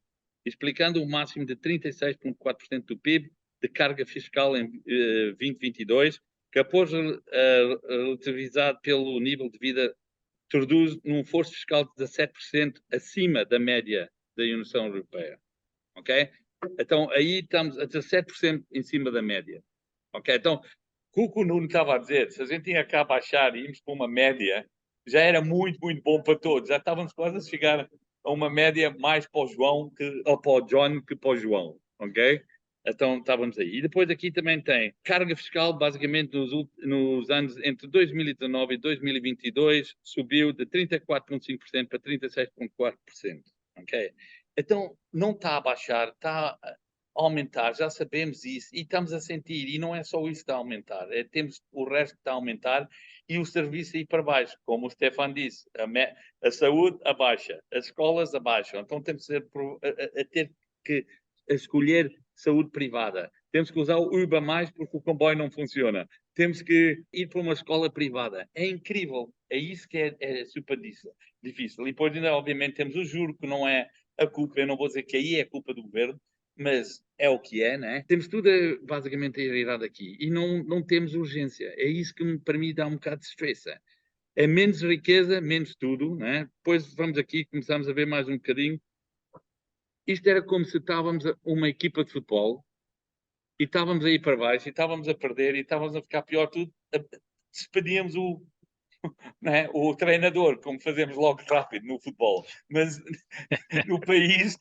explicando o máximo de 36,4% do PIB de carga fiscal em 2022, que após relativizado pelo nível de vida traduz num esforço fiscal de 17% acima da média da União Europeia. Ok? Então, aí estamos a 17% em cima da média. Ok? Então, o que o Nuno estava a dizer, se a gente tinha cá baixar e íamos para uma média, já era muito, muito bom para todos. Já estávamos quase a chegar a uma média mais para o João, ou para o John que para o João. Ok? Então estávamos aí. E depois aqui também tem carga fiscal, basicamente nos anos entre 2019 e 2022, subiu de 34,5% para 36,4%. Ok? Então não está a baixar, está a aumentar, já sabemos isso e estamos a sentir. E não é só isso que está a aumentar, temos o resto que está a aumentar e o serviço aí para baixo. Como o Stefan disse, a saúde abaixa, as escolas abaixam. Então temos a ter que escolher saúde privada. Temos que usar o Uber mais porque o comboio não funciona. Temos que ir para uma escola privada. É incrível. É isso que é super difícil. E depois ainda, obviamente, temos o juro, que não é a culpa. Eu não vou dizer que aí é a culpa do governo, mas é o que é, né? Temos tudo basicamente heredado aqui. E não temos urgência. É isso que para mim dá um bocado de stress. É menos riqueza, menos tudo, né? Depois vamos aqui, começamos a ver mais um bocadinho. Isto era como se estávamos uma equipa de futebol e estávamos a ir para baixo e estávamos a perder e estávamos a ficar pior tudo. Despedíamos né, o treinador, como fazemos logo rápido no futebol. Mas no país,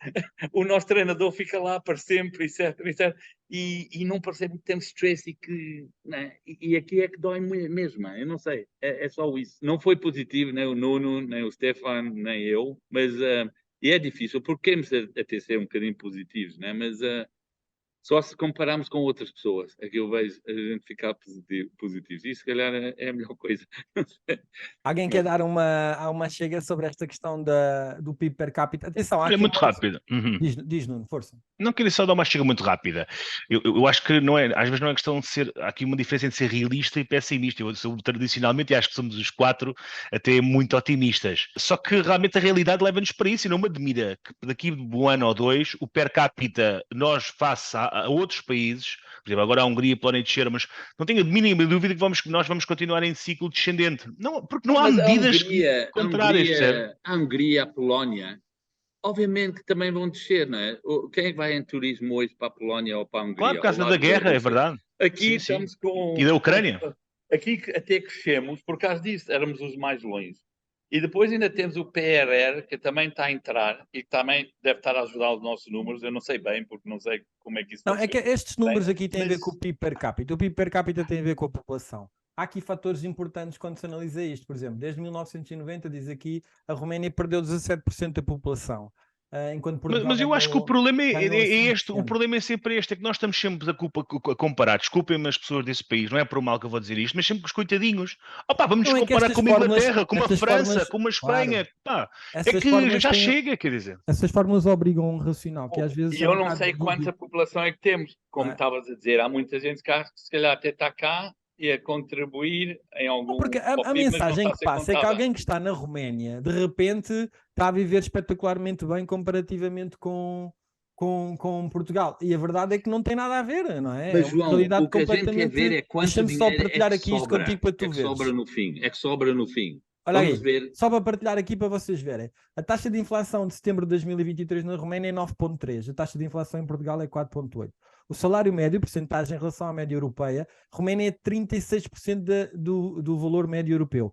o nosso treinador fica lá para sempre, etc. E não percebe que temos stress e que... Né, e aqui é que dói mesmo, eu não sei. É só isso. Não foi positivo, nem o Nuno, nem o Stefan, nem eu, mas... E é difícil, porque queremos até ser um bocadinho positivos, né? Mas só se compararmos com outras pessoas é que eu vejo a gente ficar positivos. E se calhar é a melhor coisa. Alguém quer dar uma chega sobre esta questão do PIB per capita? Atenção, É muito rápido. Diz, Nuno, força. Não queria só dar uma chega muito rápida. Eu acho que não é, às vezes não é questão de ser, há aqui uma diferença entre ser realista e pessimista. Eu sou tradicionalmente, e acho que somos os quatro até muito otimistas. Só que realmente a realidade leva-nos para isso e não me admira que daqui de um ano ou dois o per capita, nós face a outros países, por exemplo, agora a Hungria podem descer, mas não tenho a mínima dúvida que nós vamos continuar em ciclo descendente. Não, porque não há medidas contrárias, percebe? A Hungria, a Polónia, obviamente que também vão descer, não é? Quem é que vai em turismo hoje para a Polónia ou para a Hungria? Claro, por causa Ao da lado guerra, é Rússia? verdade. Aqui Sim, estamos sim. com... E da Ucrânia? Aqui até crescemos, por causa disso, éramos os mais longe. E depois ainda temos o PRR, que também está a entrar e que também deve estar a ajudar os nossos números. Eu não sei bem, porque não sei como é que isso Não, vai é que ser. estes números Bem, aqui têm a ver mas- com o PIB per capita. O PIB per capita tem a ver com a população. Há aqui fatores importantes quando se analisa isto. Por exemplo, desde 1990, diz aqui, a Roménia perdeu 17% da população, enquanto Portugal Mas eu acho que o ganhou, problema ganhou é este, o 5%. problema é sempre este, é que nós estamos sempre a comparar, desculpem-me as pessoas desse país, não é por um mal que eu vou dizer isto, mas sempre com os coitadinhos. Opá, vamos Não, é que comparar estas com uma fórmulas, Inglaterra, com uma estas França, fórmulas, com uma claro, Espanha, pá, é essas que fórmulas já têm, chega, quer dizer. essas fórmulas obrigam a um racional, que às vezes E é um eu não bocado sei quanta dúbio, população é que temos. não Como é? estavas a dizer, há muita gente cá que se calhar até está cá e a contribuir em Não, algum porque para o a PIB, mas não mensagem está a que ser passa é que contada. alguém que está na Roménia, de repente, está a viver espetacularmente bem comparativamente com Portugal. E a verdade é que não tem nada a ver, não é? É Mas, uma João, realidade o que a gente quer ver completamente. é quanto Deixa-me só dinheiro é partilhar que aqui isto sobra. contigo para É tu que sobra veres. no fim. É que sobra no fim. Olha Vamos aí, ver. só para partilhar aqui para vocês verem. A taxa de inflação de setembro de 2023 na Roménia é 9,3%. A taxa de inflação em Portugal é 4,8%. O salário médio, porcentagem em relação à média europeia, Roménia é 36% do valor médio europeu.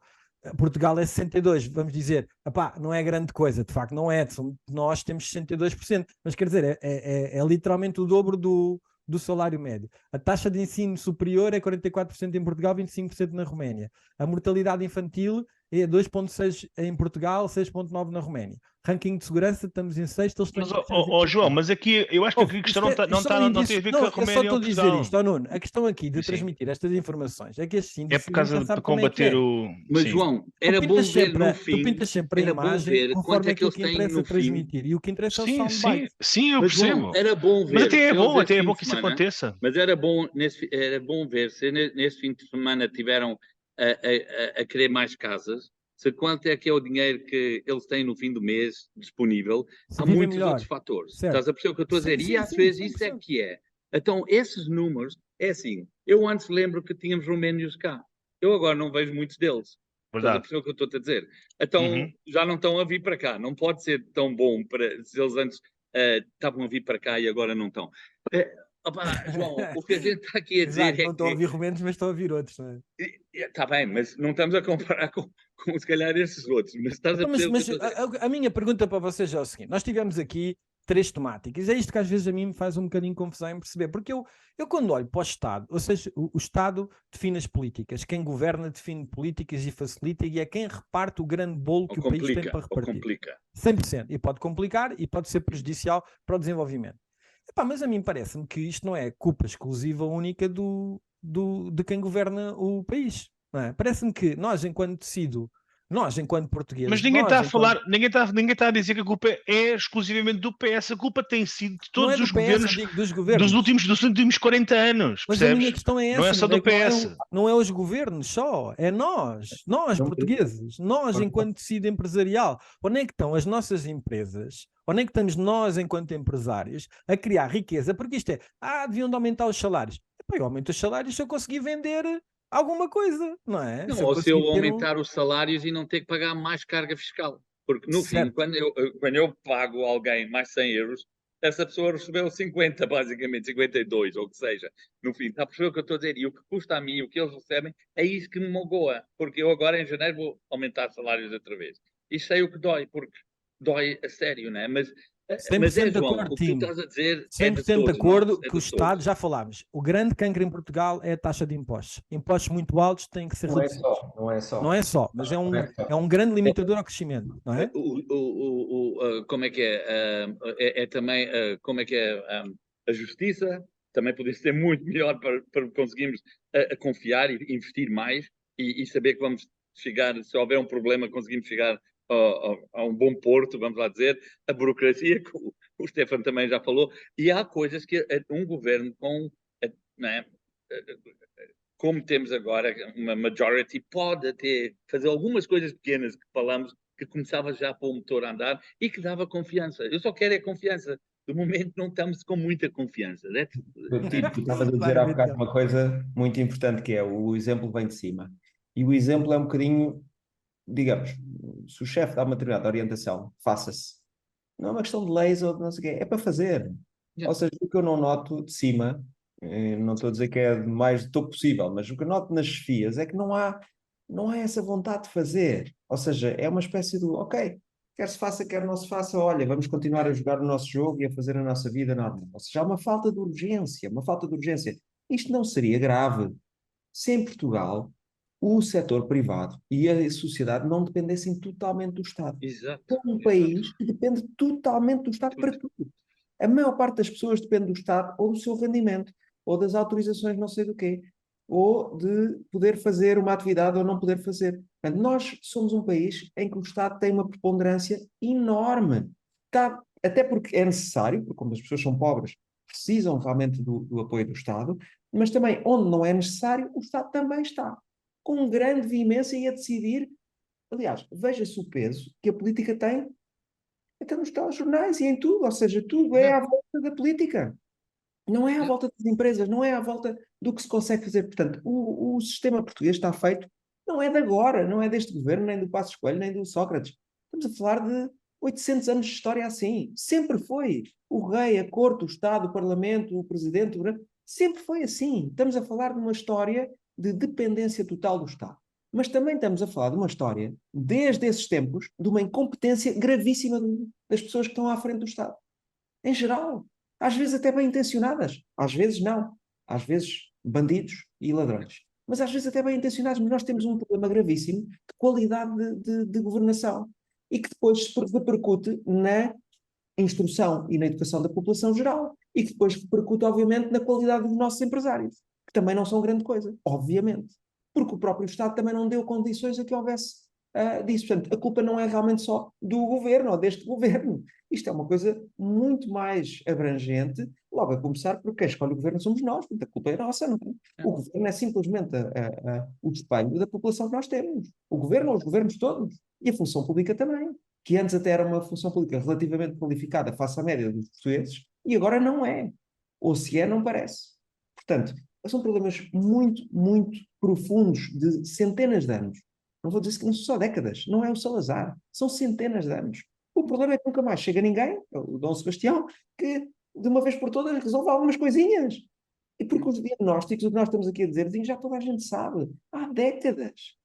Portugal é 62%. Vamos dizer, epá, não é grande coisa, de facto não é. Nós temos 62%, mas quer dizer, é literalmente o dobro do salário médio. A taxa de ensino superior é 44% em Portugal, 25% na Roménia. A mortalidade infantil é 2,6 em Portugal, 6,9 na Roménia. Ranking de segurança, estamos em sexto, eles estão Mas, em terceiro. João, mas aqui eu acho que a questão não tem a ver com a Não, eu só Roménia estou ou a dizer Portugal. isto, Nuno. A questão aqui de Sim, transmitir estas informações é que estes é índices por a gente causa já sabe de como é que combater é. o... Mas, Sim. João, era bom ver no Tu fim. pintas sempre a Era bom imagem ver conforme quanto é que aquilo eles que têm interessa no fim. transmitir. E o que interessa é o Sim, soundbite. eu Mas, João, percebo. era bom Mas ver. Se eles até esse é fim bom de que isso semana, aconteça. mas era bom ver se nesse fim de semana tiveram a querer mais casas, se quanto é que é o dinheiro que eles têm no fim do mês disponível. Se Há vivem muitos melhor. outros fatores. Certo. Estás a perceber o que eu estou a dizer? E às Sim, vezes isso é 100%. que é. Então, esses números, é assim, eu antes lembro que tínhamos roménios cá. Eu agora não vejo muitos deles. Estás a Verdade. perceber o que eu estou a dizer? Então, Uhum. já não estão a vir para cá. Não pode ser tão bom para se eles antes estavam a vir para cá e agora não estão. Opa, João, o que a gente está aqui a dizer Exato, é não estou a que ouvir romenos, mas estou a ouvir outros. Não é? está bem, mas não estamos a comparar com se calhar esses outros. Mas estás a Então, perceber o que mas eu estou a dizer? a minha pergunta para vocês é o seguinte: nós tivemos aqui 3 temáticas. É isto que às vezes a mim me faz um bocadinho de confusão em perceber, porque eu quando olho para o Estado, ou seja, o Estado define as políticas, quem governa define políticas e facilita, e é quem reparte o grande bolo que o país tem para repartir. Complica. 100%. E pode complicar e pode ser prejudicial para o desenvolvimento. Epá, mas a mim parece-me que isto não é culpa exclusiva única de quem governa o país. Não é? Parece-me que nós, enquanto portugueses, Mas ninguém está a falar, ninguém está a dizer que a culpa é exclusivamente do PS. A culpa tem sido de não é todos do os PS, eu governos digo dos governos. dos últimos 40 anos, Mas a percebes? minha questão é essa, Não é só do PS. não é os governos só, é nós portugueses, nós enquanto tecido empresarial. Onde é que estão as nossas empresas? Onde é que estamos nós enquanto empresários a criar riqueza? Porque isto deviam de aumentar os salários. Epá, eu aumento os salários se eu conseguir vender alguma coisa, não é? Não, ou se eu aumentar os salários e não ter que pagar mais carga fiscal. Porque no fim, quando eu pago alguém mais 100 euros, essa pessoa recebeu 50, basicamente, 52, ou o que seja. No fim, está a perceber o que eu estou a dizer? E o que custa a mim, o que eles recebem, é isso que me magoa. Porque eu agora, em janeiro, vou aumentar salários outra vez. E sei o que dói, porque dói a sério, não é? Mas 100% de João, acordo, o que tu estás a dizer 100% de acordo que o Estado, já falámos, o grande cancro em Portugal é a taxa de impostos. Impostos muito altos têm que ser reduzidos. Não é só, mas é um grande limitador ao crescimento, não é? Como é que é? É também, como é que é? A justiça também poderia ser muito melhor para conseguirmos confiar e investir mais e saber que vamos chegar, se houver um problema, conseguimos chegar a um bom porto, vamos lá dizer. A burocracia, que o Stefano também já falou, e há coisas que um governo não é? Como temos agora uma majority, pode até fazer algumas coisas pequenas que falamos, que começava já a pôr o motor a andar e que dava confiança. Eu só quero é confiança. De momento não estamos com muita confiança. Né? Tu estavas a dizer há bocado uma coisa muito importante, que é o exemplo vem de cima. E o exemplo é um bocadinho, digamos, se o chefe dá uma determinada orientação, faça-se. Não é uma questão de leis ou de não sei o quê, é para fazer. Yeah. Ou seja, o que eu não noto de cima, não estou a dizer que é mais de topo possível, mas o que eu noto nas chefias é que não há essa vontade de fazer. Ou seja, é uma espécie de, ok, quer se faça, quer não se faça, olha, vamos continuar a jogar o nosso jogo e a fazer a nossa vida normal. Ou seja, há uma falta de urgência, uma falta de urgência. Isto não seria grave se em Portugal o setor privado e a sociedade não dependessem totalmente do Estado. Exato. É um Exato. país que depende totalmente do Estado para tudo. A maior parte das pessoas depende do Estado ou do seu rendimento, ou das autorizações não sei do quê, ou de poder fazer uma atividade ou não poder fazer. Portanto, nós somos um país em que o Estado tem uma preponderância enorme. Até porque é necessário, porque como as pessoas são pobres, precisam realmente do apoio do Estado, mas também onde não é necessário, o Estado também está, com grande veemência e a decidir. Aliás, veja-se o peso que a política tem até nos telejornais e em tudo, ou seja, tudo é à volta da política. Não é à volta das empresas, não é à volta do que se consegue fazer. Portanto, o sistema português está feito, não é de agora, não é deste governo, nem do Passos Coelho, nem do Sócrates. Estamos a falar de 800 anos de história assim. Sempre foi. O rei, a corte, o Estado, o Parlamento, o Presidente, sempre foi assim. Estamos a falar de uma história de dependência total do Estado. Mas também estamos a falar de uma história, desde esses tempos, de uma incompetência gravíssima das pessoas que estão à frente do Estado. Em geral. Às vezes até bem intencionadas. Às vezes não. Às vezes bandidos e ladrões. Mas às vezes até bem intencionados. Mas nós temos um problema gravíssimo de qualidade de governação. E que depois se repercute na instrução e na educação da população geral. E que depois repercute, obviamente, na qualidade dos nossos empresários. Que também não são grande coisa. Obviamente. Porque o próprio Estado também não deu condições a que houvesse disso. Portanto, a culpa não é realmente só do governo ou deste governo. Isto é uma coisa muito mais abrangente, logo a começar porque quem escolhe o governo somos nós, portanto a culpa é nossa, não é? O governo é simplesmente o espelho da população que nós temos. O governo ou os governos todos. E a função pública também, que antes até era uma função pública relativamente qualificada face à média dos portugueses, e agora não é. Ou se é, não parece. Portanto, são problemas muito, muito profundos de centenas de anos. Não vou dizer que não são só décadas, não é o Salazar, são centenas de anos. O problema é que nunca mais chega ninguém, o Dom Sebastião, que de uma vez por todas resolve algumas coisinhas. E porque os diagnósticos, o que nós estamos aqui a dizer, já toda a gente sabe, há décadas.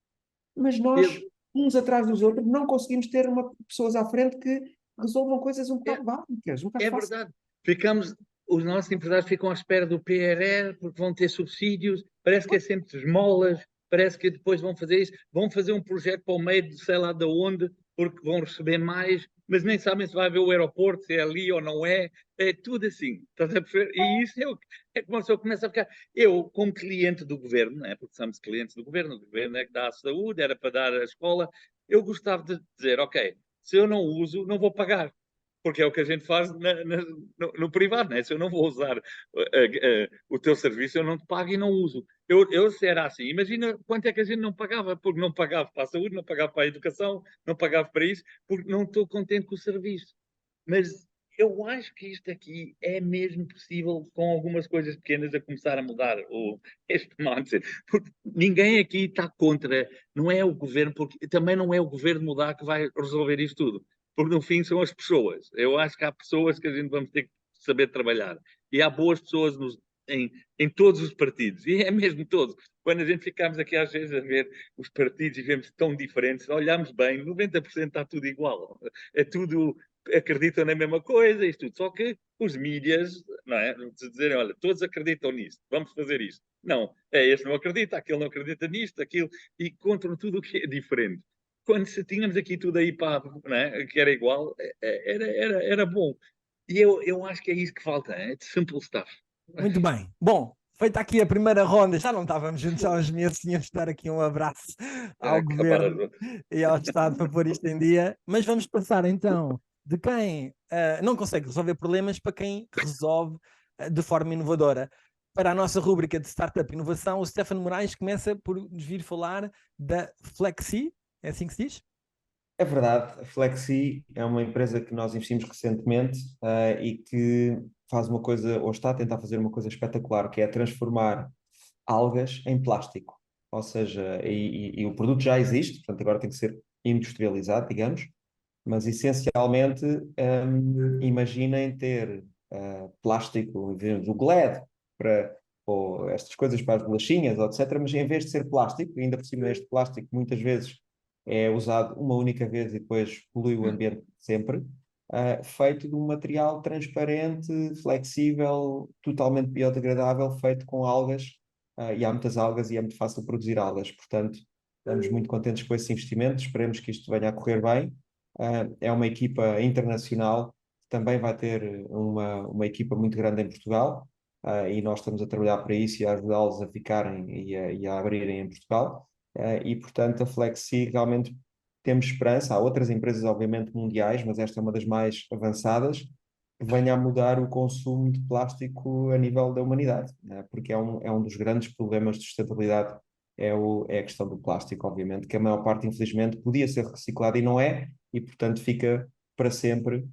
Mas nós, uns atrás dos outros, não conseguimos ter pessoas à frente que resolvam coisas um bocado básicas, um bocado É fáceis. verdade. Os nossos empresários ficam à espera do PRR porque vão ter subsídios, parece que é sempre esmolas, parece que depois vão fazer isso, vão fazer um projeto para o meio de sei lá de onde, porque vão receber mais, mas nem sabem se vai haver o aeroporto, se é ali ou não é, é tudo assim, estás a perceber? E isso é que uma pessoa começa a ficar, eu como cliente do governo, não é? Porque somos clientes do governo, o governo é que dá a saúde, era para dar a escola, eu gostava de dizer, ok, se eu não uso, não vou pagar. Porque é o que a gente faz no privado, né? Se eu não vou usar o teu serviço, eu não te pago e não uso. Eu se era assim, imagina quanto é que a gente não pagava, porque não pagava para a saúde, não pagava para a educação, não pagava para isso, porque não estou contente com o serviço. Mas eu acho que isto aqui é mesmo possível com algumas coisas pequenas a começar a mudar este mindset. Porque ninguém aqui está contra, não é o governo, porque também não é o governo mudar que vai resolver isto tudo. Porque no fim são as pessoas. Eu acho que há pessoas que a gente vamos ter que saber trabalhar. E há boas pessoas em todos os partidos. E é mesmo todos. Quando a gente ficamos aqui às vezes a ver os partidos e vemos tão diferentes, olhamos bem, 90% está tudo igual. É tudo, acreditam na mesma coisa, isto tudo. Só que os mídias, não é? De dizerem, olha, todos acreditam nisto, vamos fazer isto. Não, este não acredita, aquele não acredita nisto, aquilo, e contra tudo o que é diferente. Quando tínhamos aqui tudo aí para, né, que era igual, era bom. E eu acho que é isso que falta, é simple stuff. Muito bem. Bom, feita aqui a primeira ronda, já não estávamos juntos há uns meses, tínhamos de dar aqui um abraço ao governo e ao Estado para pôr isto em dia, mas vamos passar então de quem não consegue resolver problemas para quem resolve de forma inovadora. Para a nossa rúbrica de Startup Inovação, o Stefano Moraes começa por nos vir falar da Flexi, é assim que se diz? É verdade, a Flexi é uma empresa que nós investimos recentemente e que faz uma coisa, ou está a tentar fazer uma coisa espetacular, que é transformar algas em plástico. Ou seja, e o produto já existe, portanto agora tem que ser industrializado, digamos, Mas essencialmente, imaginem ter plástico, o GLED, ou estas coisas para as bolachinhas, etc. Mas em vez de ser plástico, ainda por cima este plástico muitas vezes é usado uma única vez e depois polui o ambiente sempre, feito de um material transparente, flexível, totalmente biodegradável, feito com algas, e há muitas algas e é muito fácil produzir algas. Portanto, estamos muito contentes com esse investimento, esperemos que isto venha a correr bem. É uma equipa internacional, também vai ter uma equipa muito grande em Portugal, e nós estamos a trabalhar para isso e a ajudá-los a ficarem e a abrirem em Portugal. E, portanto, a Flexi realmente temos esperança. Há outras empresas, obviamente, mundiais, mas esta é uma das mais avançadas, que venha a mudar o consumo de plástico a nível da humanidade, né? Porque é um dos grandes problemas de sustentabilidade, é a questão do plástico, obviamente, que a maior parte, infelizmente, podia ser reciclada e não é, e, portanto, fica para sempre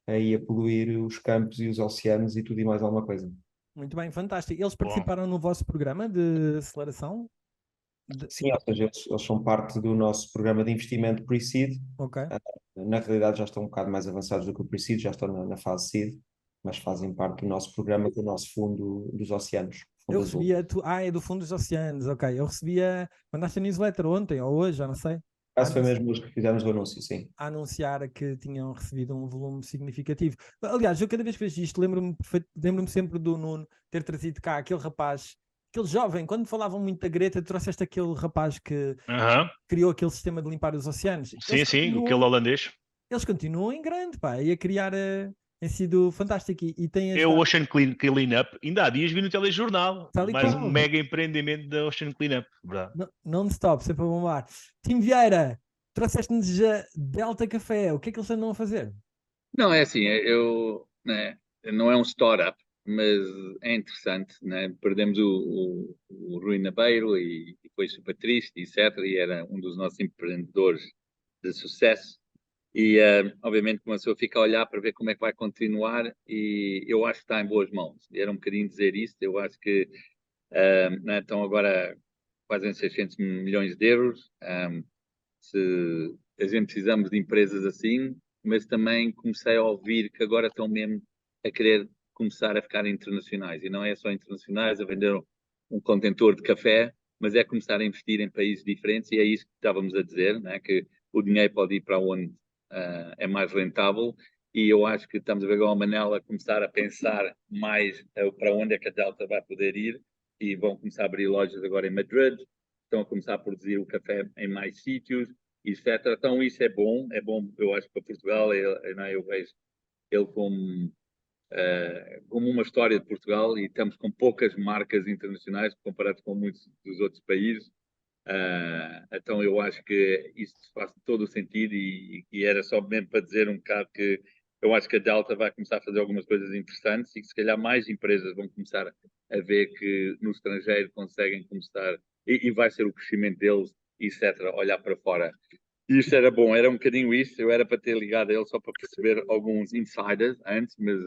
aí a poluir os campos e os oceanos e tudo e mais alguma coisa. Muito bem, fantástico. Eles Bom. participaram no vosso programa de aceleração? Sim, ou seja, eles são parte do nosso programa de investimento Pre-Seed. Ok. Na realidade já estão um bocado mais avançados do que o Pre-Seed, já estão na fase Seed, mas fazem parte do nosso programa com o nosso fundo dos oceanos, fundo Eu azul. recebia, é do Fundo dos Oceanos, ok. Eu recebia, mandaste a newsletter ontem ou hoje, já não sei, Esse foi mesmo os que fizemos o anúncio, sim. a anunciar que tinham recebido um volume significativo. Aliás, eu cada vez que vejo isto, lembro-me sempre do Nuno ter trazido cá aquele rapaz, aquele jovem, quando falavam muito da Greta, trouxeste aquele rapaz que criou aquele sistema de limpar os oceanos. Sim, sim, aquele holandês. Eles continuam em grande, pá, e a criar, tem sido fantástico. E tem É o Ocean Cleanup. Ainda há dias vi no telejornal. Tal e Mais qual. um mega empreendimento da Ocean Cleanup. Verdade. Non-stop, sempre a bombar. Tim Vieira, trouxeste-nos a Delta Café. O que é que eles andam a fazer? Não, é assim, né, não é um startup, mas é interessante, né? Perdemos o Rui Nabeiro e foi super triste, etc. E era um dos nossos empreendedores de sucesso. E, obviamente, começou a ficar a olhar para ver como é que vai continuar e eu acho que está em boas mãos. E era um bocadinho dizer isso, eu acho que né, estão agora quase em 600 milhões de euros. Se a gente precisamos de empresas assim, mas também comecei a ouvir que agora estão mesmo a querer começar a ficar internacionais. E não é só internacionais, a vender um contentor de café, mas é começar a investir em países diferentes, e é isso que estávamos a dizer, né? Que o dinheiro pode ir para onde é mais rentável, e eu acho que estamos a ver agora a Manela a começar a pensar mais para onde é que a Delta vai poder ir, e vão começar a abrir lojas agora em Madrid, estão a começar a produzir o café em mais sítios, etc. Então isso é bom, eu acho, para Portugal. Eu vejo ele como uma história de Portugal, e estamos com poucas marcas internacionais comparados com muitos dos outros países. Então eu acho que isso faz todo o sentido, e era só mesmo para dizer um bocado que eu acho que a Delta vai começar a fazer algumas coisas interessantes, e que se calhar mais empresas vão começar a ver que no estrangeiro conseguem começar, e vai ser o crescimento deles, etc., olhar para fora. E isso era bom, era um bocadinho isso. Eu era para ter ligado a ele só para perceber alguns insiders antes, mas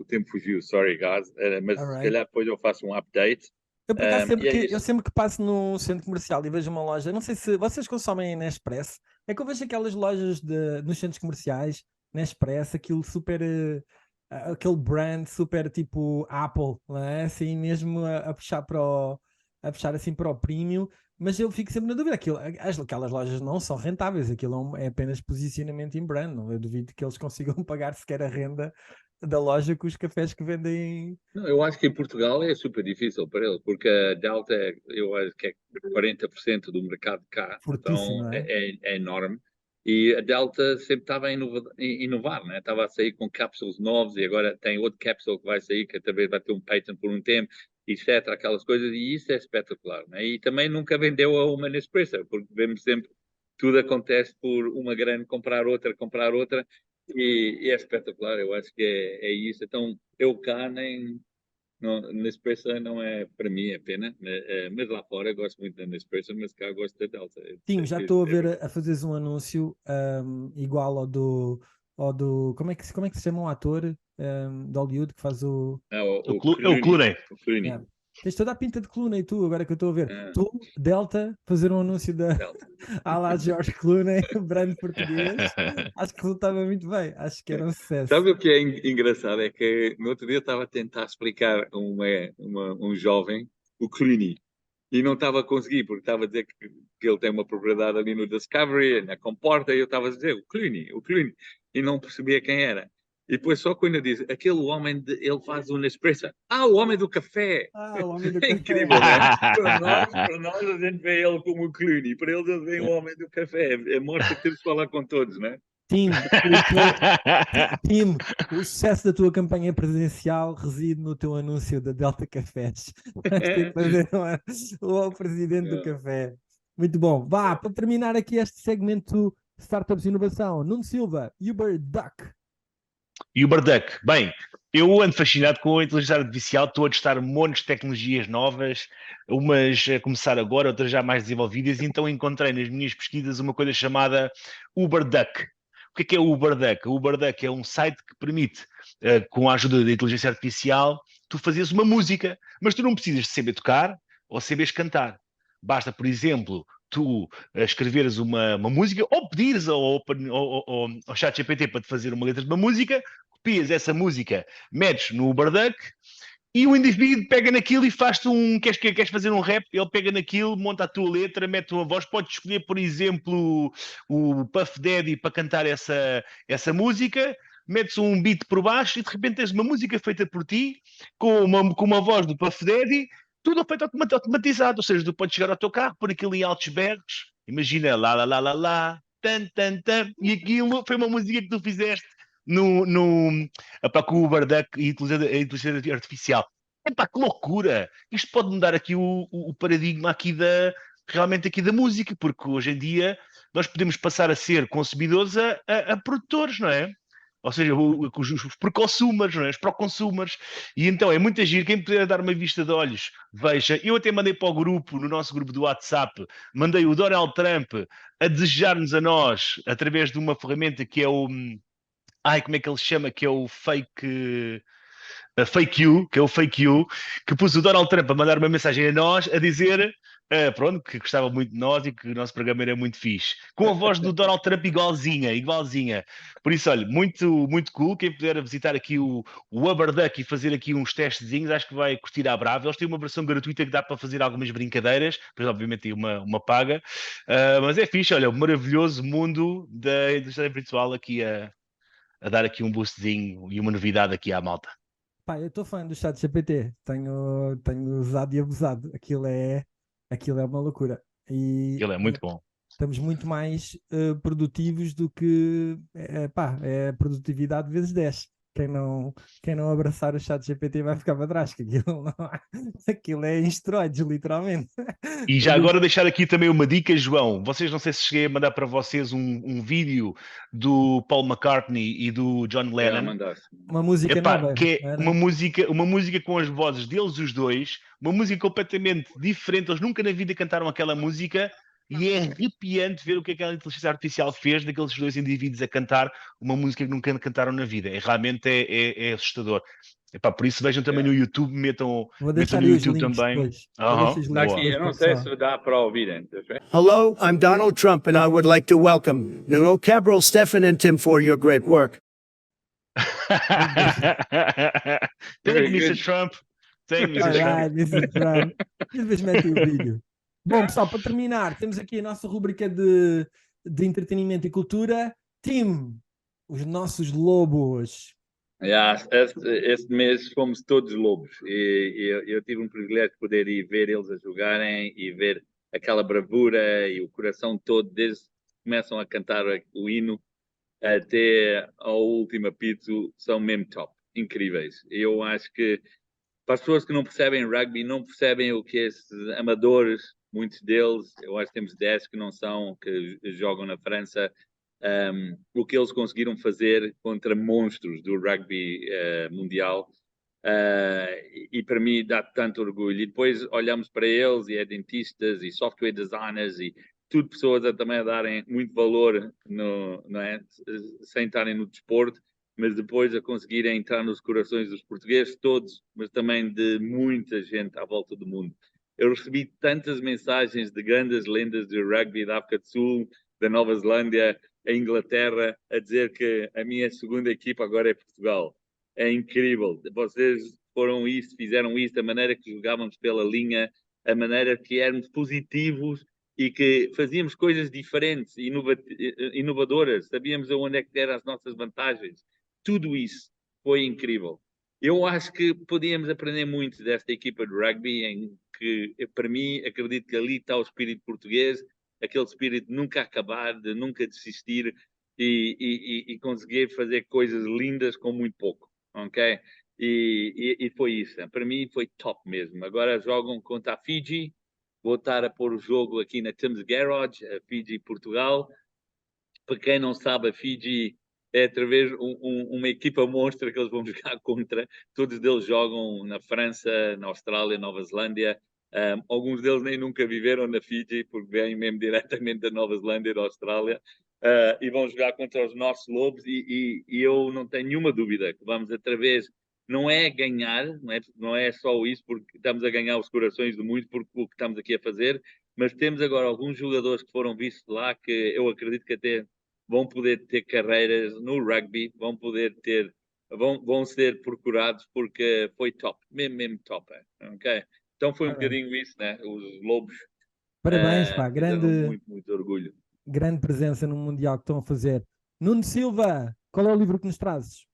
o tempo fugiu, sorry guys. Mas se calhar depois eu faço um update. Eu, por acaso, É eu sempre que passo num centro comercial e vejo uma loja, não sei se vocês consomem Nespresso, é que eu vejo aquelas lojas nos centros comerciais, Nespresso, aquilo super, aquele brand super tipo Apple, não é? Assim mesmo a puxar a puxar assim para o premium, mas eu fico sempre na dúvida, aquelas lojas não são rentáveis, aquilo é apenas posicionamento em brand, não? Eu duvido que eles consigam pagar sequer a renda da loja com os cafés que vendem. Não, eu acho que em Portugal é super difícil para ele, porque a Delta, eu acho que é 40% do mercado cá, Fortíssimo, então não é? é enorme. E a Delta sempre estava a inovar, né? Estava a sair com cápsulas novos, e agora tem outro cápsula que vai sair, que talvez vai ter um patent por um tempo, etc., aquelas coisas, e isso é espetacular, né? E também nunca vendeu a uma Nespresso, porque vemos sempre, tudo acontece por uma grande comprar outra, e é espetacular. Eu acho que é isso. Então, eu cá nem. Nespresso não é para mim, é pena, né? Mas lá fora eu gosto muito da Nespresso, mas cá gosto da Delta. Sim, já estou a ver a fazeres um anúncio igual ao do como é que se chama o ator de Hollywood que faz o O Clooney. yeah, Tens toda a pinta de Clooney, tu, agora que eu estou a ver. Ah, Tu, Delta, fazer um anúncio da Delta. à la George Clooney, brand português. Acho que resultava muito bem. Acho que era um sucesso. Sabe o que é engraçado? É que no outro dia eu estava a tentar explicar a um jovem o Clooney e não estava a conseguir, porque estava a dizer que ele tem uma propriedade ali no Discovery, na Comporta, e eu estava a dizer o Clooney, e não percebia quem era. E depois só quando eu disse, aquele homem, ele faz um Nespresso. Ah, o homem do café! Ah, o homem do É café. incrível, não é? Para nós a gente vê ele como o Clooney, para eles ele vê o homem do café. Mostra que temos de falar com todos, não é? Tim, Tim, o sucesso da tua campanha presidencial reside no teu anúncio da Delta Cafés. Vais ter que fazer o presidente do café. Muito bom. Vá, para terminar aqui este segmento Startups e Inovação, Nuno Silva, Uber Duck. E o Barduck, bem, eu ando fascinado com a inteligência artificial, estou a testar montes de tecnologias novas, umas a começar agora, outras já mais desenvolvidas, e então encontrei nas minhas pesquisas uma coisa chamada UberDuck. O que é o UberDuck? O UberDuck é um site que permite, com a ajuda da inteligência artificial, tu fazeres uma música, mas tu não precisas de saber tocar ou saberes cantar. Basta, por exemplo, tu escreveres uma música ou pedires ao ChatGPT para te fazer uma letra de uma música, copias essa música, metes no Barduck e o indivíduo pega naquilo e faz-te queres fazer um rap, ele pega naquilo, monta a tua letra, mete uma voz, podes escolher, por exemplo, o Puff Daddy para cantar essa música, metes um beat por baixo e de repente tens uma música feita por ti, com uma voz do Puff Daddy, tudo feito automatizado, ou seja, tu podes chegar ao teu carro, pôr aquilo em altos berros, imagina lá, lá, lá, lá, lá, tan, tan, tan, e aquilo foi uma música que tu fizeste com o Barduck e a inteligência artificial. Epá, que loucura! Isto pode mudar aqui o paradigma aqui realmente aqui da música, porque hoje em dia nós podemos passar a ser consumidores a produtores, não é? Ou seja, os pro-consumers, não é? Os pro-consumers. E então é muito giro. Quem puder dar uma vista de olhos, veja. Eu até mandei para o grupo, no nosso grupo do WhatsApp, mandei o Donald Trump a desejar-nos a nós, através de uma ferramenta que é o. Ai, como é que ele se chama? Que é o fake. A Fake You, que é o Fake You, que pôs o Donald Trump a mandar uma mensagem a nós a dizer, pronto, que gostava muito de nós e que o nosso programa era muito fixe. Com a voz do Donald Trump igualzinha, igualzinha. Por isso, olha, muito, muito cool. Quem puder visitar aqui o Uberduck e fazer aqui uns testezinhos, acho que vai curtir à brava. Eles têm uma versão gratuita que dá para fazer algumas brincadeiras, depois obviamente tem uma paga. Mas é fixe, olha, o maravilhoso mundo da indústria virtual aqui a dar aqui um boostzinho e uma novidade aqui à malta. Pá, eu estou fã do chat GPT, tenho usado e abusado, aquilo é uma loucura. E Ele é muito bom. estamos muito mais produtivos do que, pá, é produtividade vezes 10. Quem não abraçar o chat GPT vai ficar para trás, que aquilo é em esteroides, literalmente. E já agora deixar aqui também uma dica, João. Vocês não sei se cheguei a mandar para vocês um vídeo do Paul McCartney e do John Lennon. Uma música Epá, nova. que é uma música com as vozes deles os dois, uma música completamente diferente. Eles nunca na vida cantaram aquela música e é arrepiante ver o que aquela inteligência artificial fez daqueles dois indivíduos a cantar uma música que nunca cantaram na vida. Realmente é assustador. Epá, por isso vejam também no YouTube, metam no YouTube também. Eu não sei se dá para ouvir antes. Hello, I'm Donald Trump and I would like to welcome Nuno Cabral, Stefan and Tim for your great work. Thank you, Mr. Trump. Thank you, Mr. Trump. E depois mete o vídeo. Bom, pessoal, para terminar, temos aqui a nossa rúbrica de entretenimento e cultura. Tim, os nossos lobos. Este mês fomos todos lobos e eu tive um privilégio de poder ir ver eles a jogarem e ver aquela bravura e o coração todo, desde que começam a cantar o hino até ao último apito, são mesmo top, incríveis. Eu acho que para as pessoas que não percebem rugby, não percebem o que é esses amadores, muitos deles, eu acho que temos 10 que não são, que jogam na França, o que eles conseguiram fazer contra monstros do rugby mundial, e para mim dá tanto orgulho. E depois olhamos para eles e é dentistas e software designers e tudo pessoas também a darem muito valor não é? Sem estarem no desporto mas depois a conseguirem entrar nos corações dos portugueses todos, mas também de muita gente à volta do mundo. Eu recebi tantas mensagens de grandes lendas de rugby da África do Sul, da Nova Zelândia, a Inglaterra, a dizer que a minha segunda equipa agora é Portugal. É incrível. Vocês foram isso, fizeram isso, a maneira que jogávamos pela linha, a maneira que éramos positivos e que fazíamos coisas diferentes, inovadoras, sabíamos onde é que eram as nossas vantagens. Tudo isso foi incrível. Eu acho que podíamos aprender muito desta equipa de rugby, em que, para mim, acredito que ali está o espírito português, aquele espírito de nunca acabar, de nunca desistir e conseguir fazer coisas lindas com muito pouco, ok? E foi isso. Para mim foi top mesmo. Agora jogam contra a Fiji. Vou estar a pôr o jogo aqui na Thames Garage, a Fiji Portugal. Para quem não sabe, a Fiji é através uma equipa monstra que eles vão jogar contra. Todos eles jogam na França, na Austrália, Nova Zelândia. Alguns deles nem nunca viveram na Fiji, porque vêm mesmo diretamente da Nova Zelândia e da Austrália. E vão jogar contra os nossos lobos. E eu não tenho nenhuma dúvida que vamos, através, não é ganhar, não é só isso, porque estamos a ganhar os corações do mundo, porque o que estamos aqui a fazer, mas temos agora alguns jogadores que foram vistos lá que eu acredito que até vão poder ter carreiras no rugby, vão ser procurados porque foi top, mesmo top, ok? Então foi um bocadinho isso, né? Os Lobos Parabéns, pá, fizeram grande, muito orgulho. grande presença no Mundial que estão a fazer. Nuno Silva, qual é o livro que nos trazes?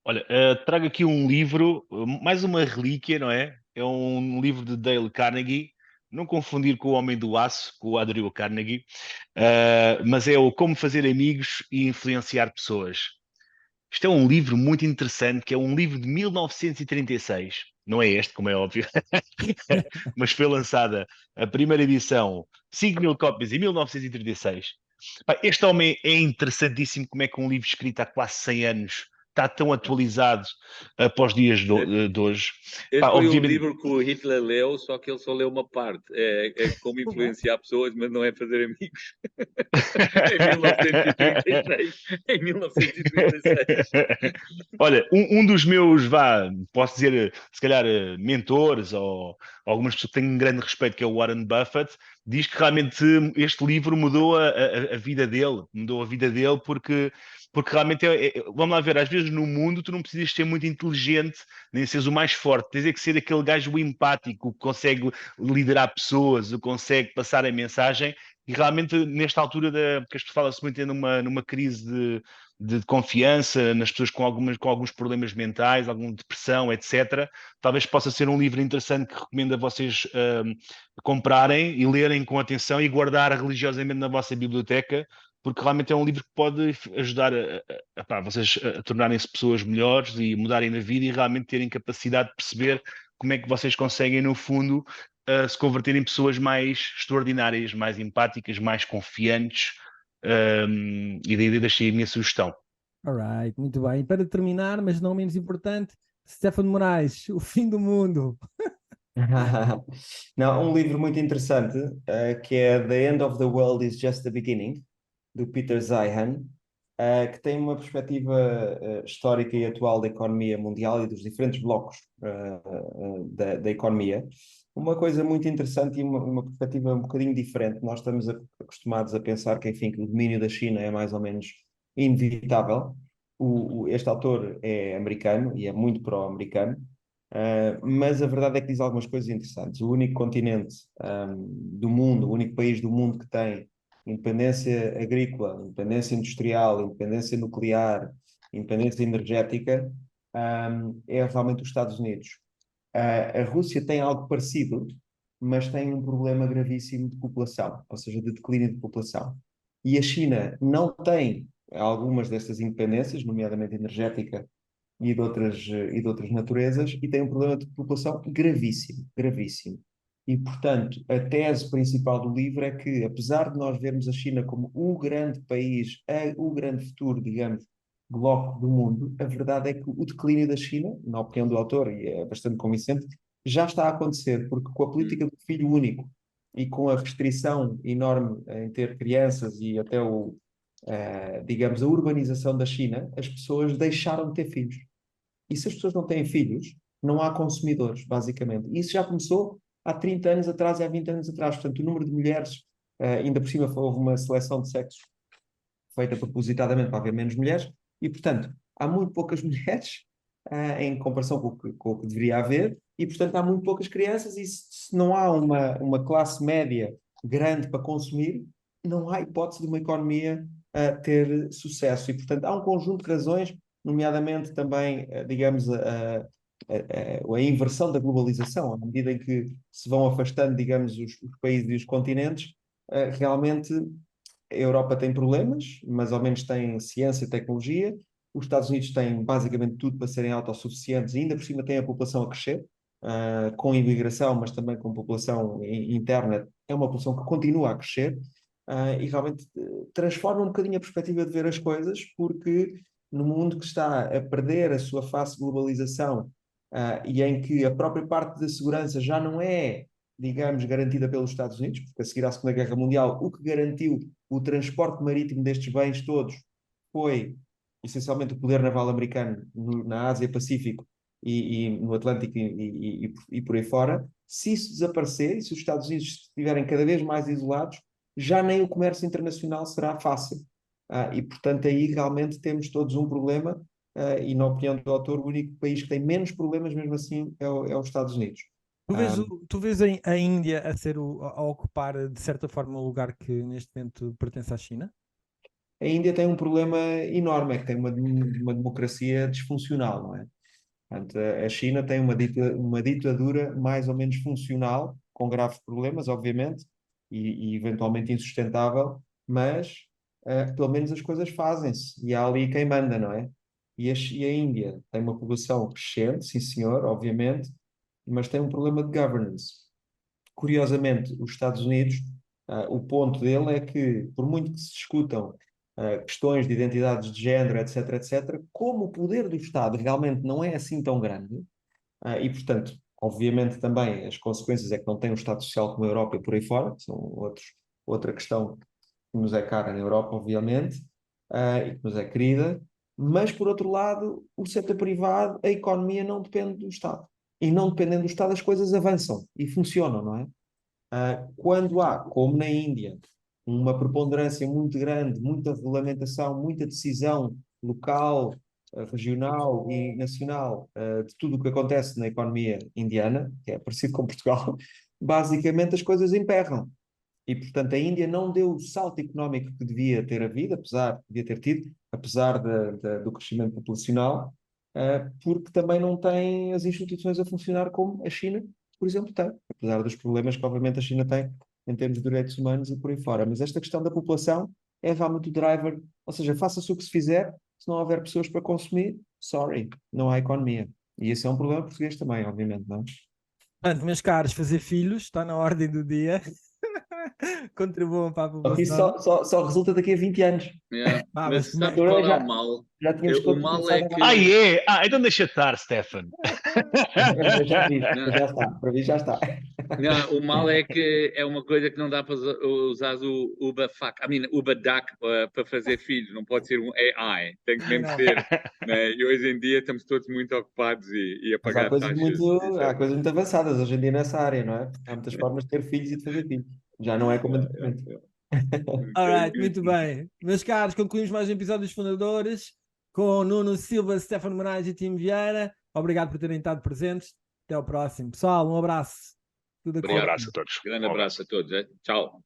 Olha, trago aqui um livro, mais uma relíquia, não é? É um livro de Dale Carnegie, não confundir com o Homem do Aço, com o Andrew Carnegie, mas é o Como Fazer Amigos e Influenciar Pessoas. Isto é um livro muito interessante, que é um livro de 1936. Não é este, como é óbvio, mas foi lançada a primeira edição, 5.000 cópias em 1936. Pá, este homem é interessantíssimo, como é que um livro escrito há quase 100 anos está tão atualizado após dias de hoje. Este Pá, foi um obviamente, livro que o Hitler leu, só que ele só leu uma parte. É como influenciar pessoas, mas não é fazer amigos. Em 1936. Em 1936. Olha, um dos meus, posso dizer, se calhar, mentores ou algumas pessoas que têm um grande respeito, que é o Warren Buffett, diz que realmente este livro mudou a vida dele, porque realmente, vamos lá ver, às vezes no mundo tu não precisas ser muito inteligente, nem seres o mais forte, tens é que ser aquele gajo empático, que consegue liderar pessoas, que consegue passar a mensagem, e realmente nesta altura que as pessoas falam-se muito numa crise de confiança nas pessoas com alguns problemas mentais, alguma depressão, etc. Talvez possa ser um livro interessante que recomendo a vocês comprarem e lerem com atenção e guardar religiosamente na vossa biblioteca, porque realmente é um livro que pode ajudar vocês a tornarem-se pessoas melhores e mudarem na vida e realmente terem capacidade de perceber como é que vocês conseguem, no fundo, se converter em pessoas mais extraordinárias, mais empáticas, mais confiantes, e daí deixei a minha sugestão. Alright, muito bem. E para terminar, mas não menos importante, Stefano Moraes, O Fim do Mundo. Não, um livro muito interessante, que é The End of the World is Just the Beginning, do Peter Zeihan, que tem uma perspectiva histórica e atual da economia mundial e dos diferentes blocos da economia. Uma coisa muito interessante e uma perspectiva um bocadinho diferente. Nós estamos acostumados a pensar que, enfim, que o domínio da China é mais ou menos inevitável. Este autor é americano e é muito pró-americano. Mas a verdade é que diz algumas coisas interessantes. O único continente do mundo, o único país do mundo que tem independência agrícola, independência industrial, independência nuclear, independência energética, é realmente os Estados Unidos. A Rússia tem algo parecido, mas tem um problema gravíssimo de população, ou seja, de declínio de população. E a China não tem algumas destas independências, nomeadamente energética e de outras naturezas, e tem um problema de população gravíssimo, gravíssimo. E, portanto, a tese principal do livro é que, apesar de nós vermos a China como o grande país, o grande futuro, digamos, bloco do mundo, a verdade é que o declínio da China, na opinião do autor, e é bastante convincente, já está a acontecer, porque com a política do filho único e com a restrição enorme em ter crianças e até digamos, a urbanização da China, as pessoas deixaram de ter filhos. E se as pessoas não têm filhos, não há consumidores, basicamente. E isso já começou há 30 anos atrás e há 20 anos atrás. Portanto, o número de mulheres, ainda por cima houve uma seleção de sexos feita propositadamente para haver menos mulheres, e, portanto, há muito poucas mulheres em comparação com o que deveria haver, e, portanto, há muito poucas crianças, e se não há uma classe média grande para consumir, não há hipótese de uma economia ter sucesso. E, portanto, há um conjunto de razões, nomeadamente também, digamos, a inversão da globalização, à medida em que se vão afastando, digamos, os países e os continentes, realmente a Europa tem problemas, mas ao menos tem ciência e tecnologia. Os Estados Unidos têm basicamente tudo para serem autossuficientes e ainda por cima têm a população a crescer, com imigração, mas também com população interna. É uma população que continua a crescer, e realmente transforma um bocadinho a perspectiva de ver as coisas, porque no mundo que está a perder a sua face de globalização, e em que a própria parte da segurança já não é, digamos, garantida pelos Estados Unidos, porque a seguir à Segunda Guerra Mundial, o que garantiu o transporte marítimo destes bens todos foi essencialmente o poder naval americano na Ásia-Pacífico e no Atlântico e por aí fora. Se isso desaparecer e se os Estados Unidos estiverem cada vez mais isolados, já nem o comércio internacional será fácil. E, portanto, aí realmente temos todos um problema, e, na opinião do autor, o único país que tem menos problemas, mesmo assim, é os Estados Unidos. Tu vês a Índia a ocupar, de certa forma, o lugar que neste momento pertence à China? A Índia tem um problema enorme, é que tem uma democracia disfuncional, não é? Portanto, a China tem uma ditadura mais ou menos funcional, com graves problemas, obviamente, e eventualmente insustentável, mas pelo menos as coisas fazem-se, e há ali quem manda, não é? E a Índia tem uma população crescente, sim senhor, obviamente, mas tem um problema de governance. Curiosamente, os Estados Unidos, o ponto dele é que, por muito que se discutam questões de identidades de género, etc., etc., como o poder do Estado realmente não é assim tão grande, e, portanto, obviamente também as consequências é que não tem um Estado social como a Europa e por aí fora, são outra questão que nos é cara na Europa, obviamente, e que nos é querida, mas, por outro lado, o setor privado, a economia não depende do Estado. E não dependendo do Estado, as coisas avançam e funcionam, não é? Quando há, como na Índia, uma preponderância muito grande, muita regulamentação, muita decisão local, regional e nacional, de tudo o que acontece na economia indiana, que é parecido com Portugal, basicamente as coisas emperram. E, portanto, a Índia não deu o salto económico que devia ter havido, devia ter tido, apesar do crescimento populacional, porque também não tem as instituições a funcionar como a China, por exemplo, tem, apesar dos problemas que obviamente a China tem em termos de direitos humanos e por aí fora. Mas esta questão da população é realmente o driver, ou seja, faça-se o que se fizer, se não houver pessoas para consumir, sorry, não há economia. E esse é um problema português também, obviamente, não? Portanto, meus caros, fazer filhos está na ordem do dia. Contribuam para a Só que isso população. só resulta daqui a 20 anos. Yeah. Mas Mas sabes como qual é já- o mal? Já tínhamos O mal é que... Então deixa estar, Stefan. Eu já fiz, Não, já está, para mim já está. não, o mal é que é uma coisa que não dá para usar o Uberfuck, Uber Duck para fazer filhos, não pode ser um AI, tem que mesmo Não. ser, né? E hoje em dia estamos todos muito ocupados e a Mas há pagar coisas taxas. há coisas muito avançadas hoje em dia nessa área, não é? Há muitas formas de ter filhos e de fazer filhos. Já não é como antigamente. Alright, muito bem. Meus caros, concluímos mais um episódio dos Fundadores com Nuno Silva, Stefano Moraes e Tim Vieira. Obrigado por terem estado presentes. Até ao próximo. Pessoal, um abraço. Tudo a Um correr abraço a todos. Grande abraço a todos. Tchau.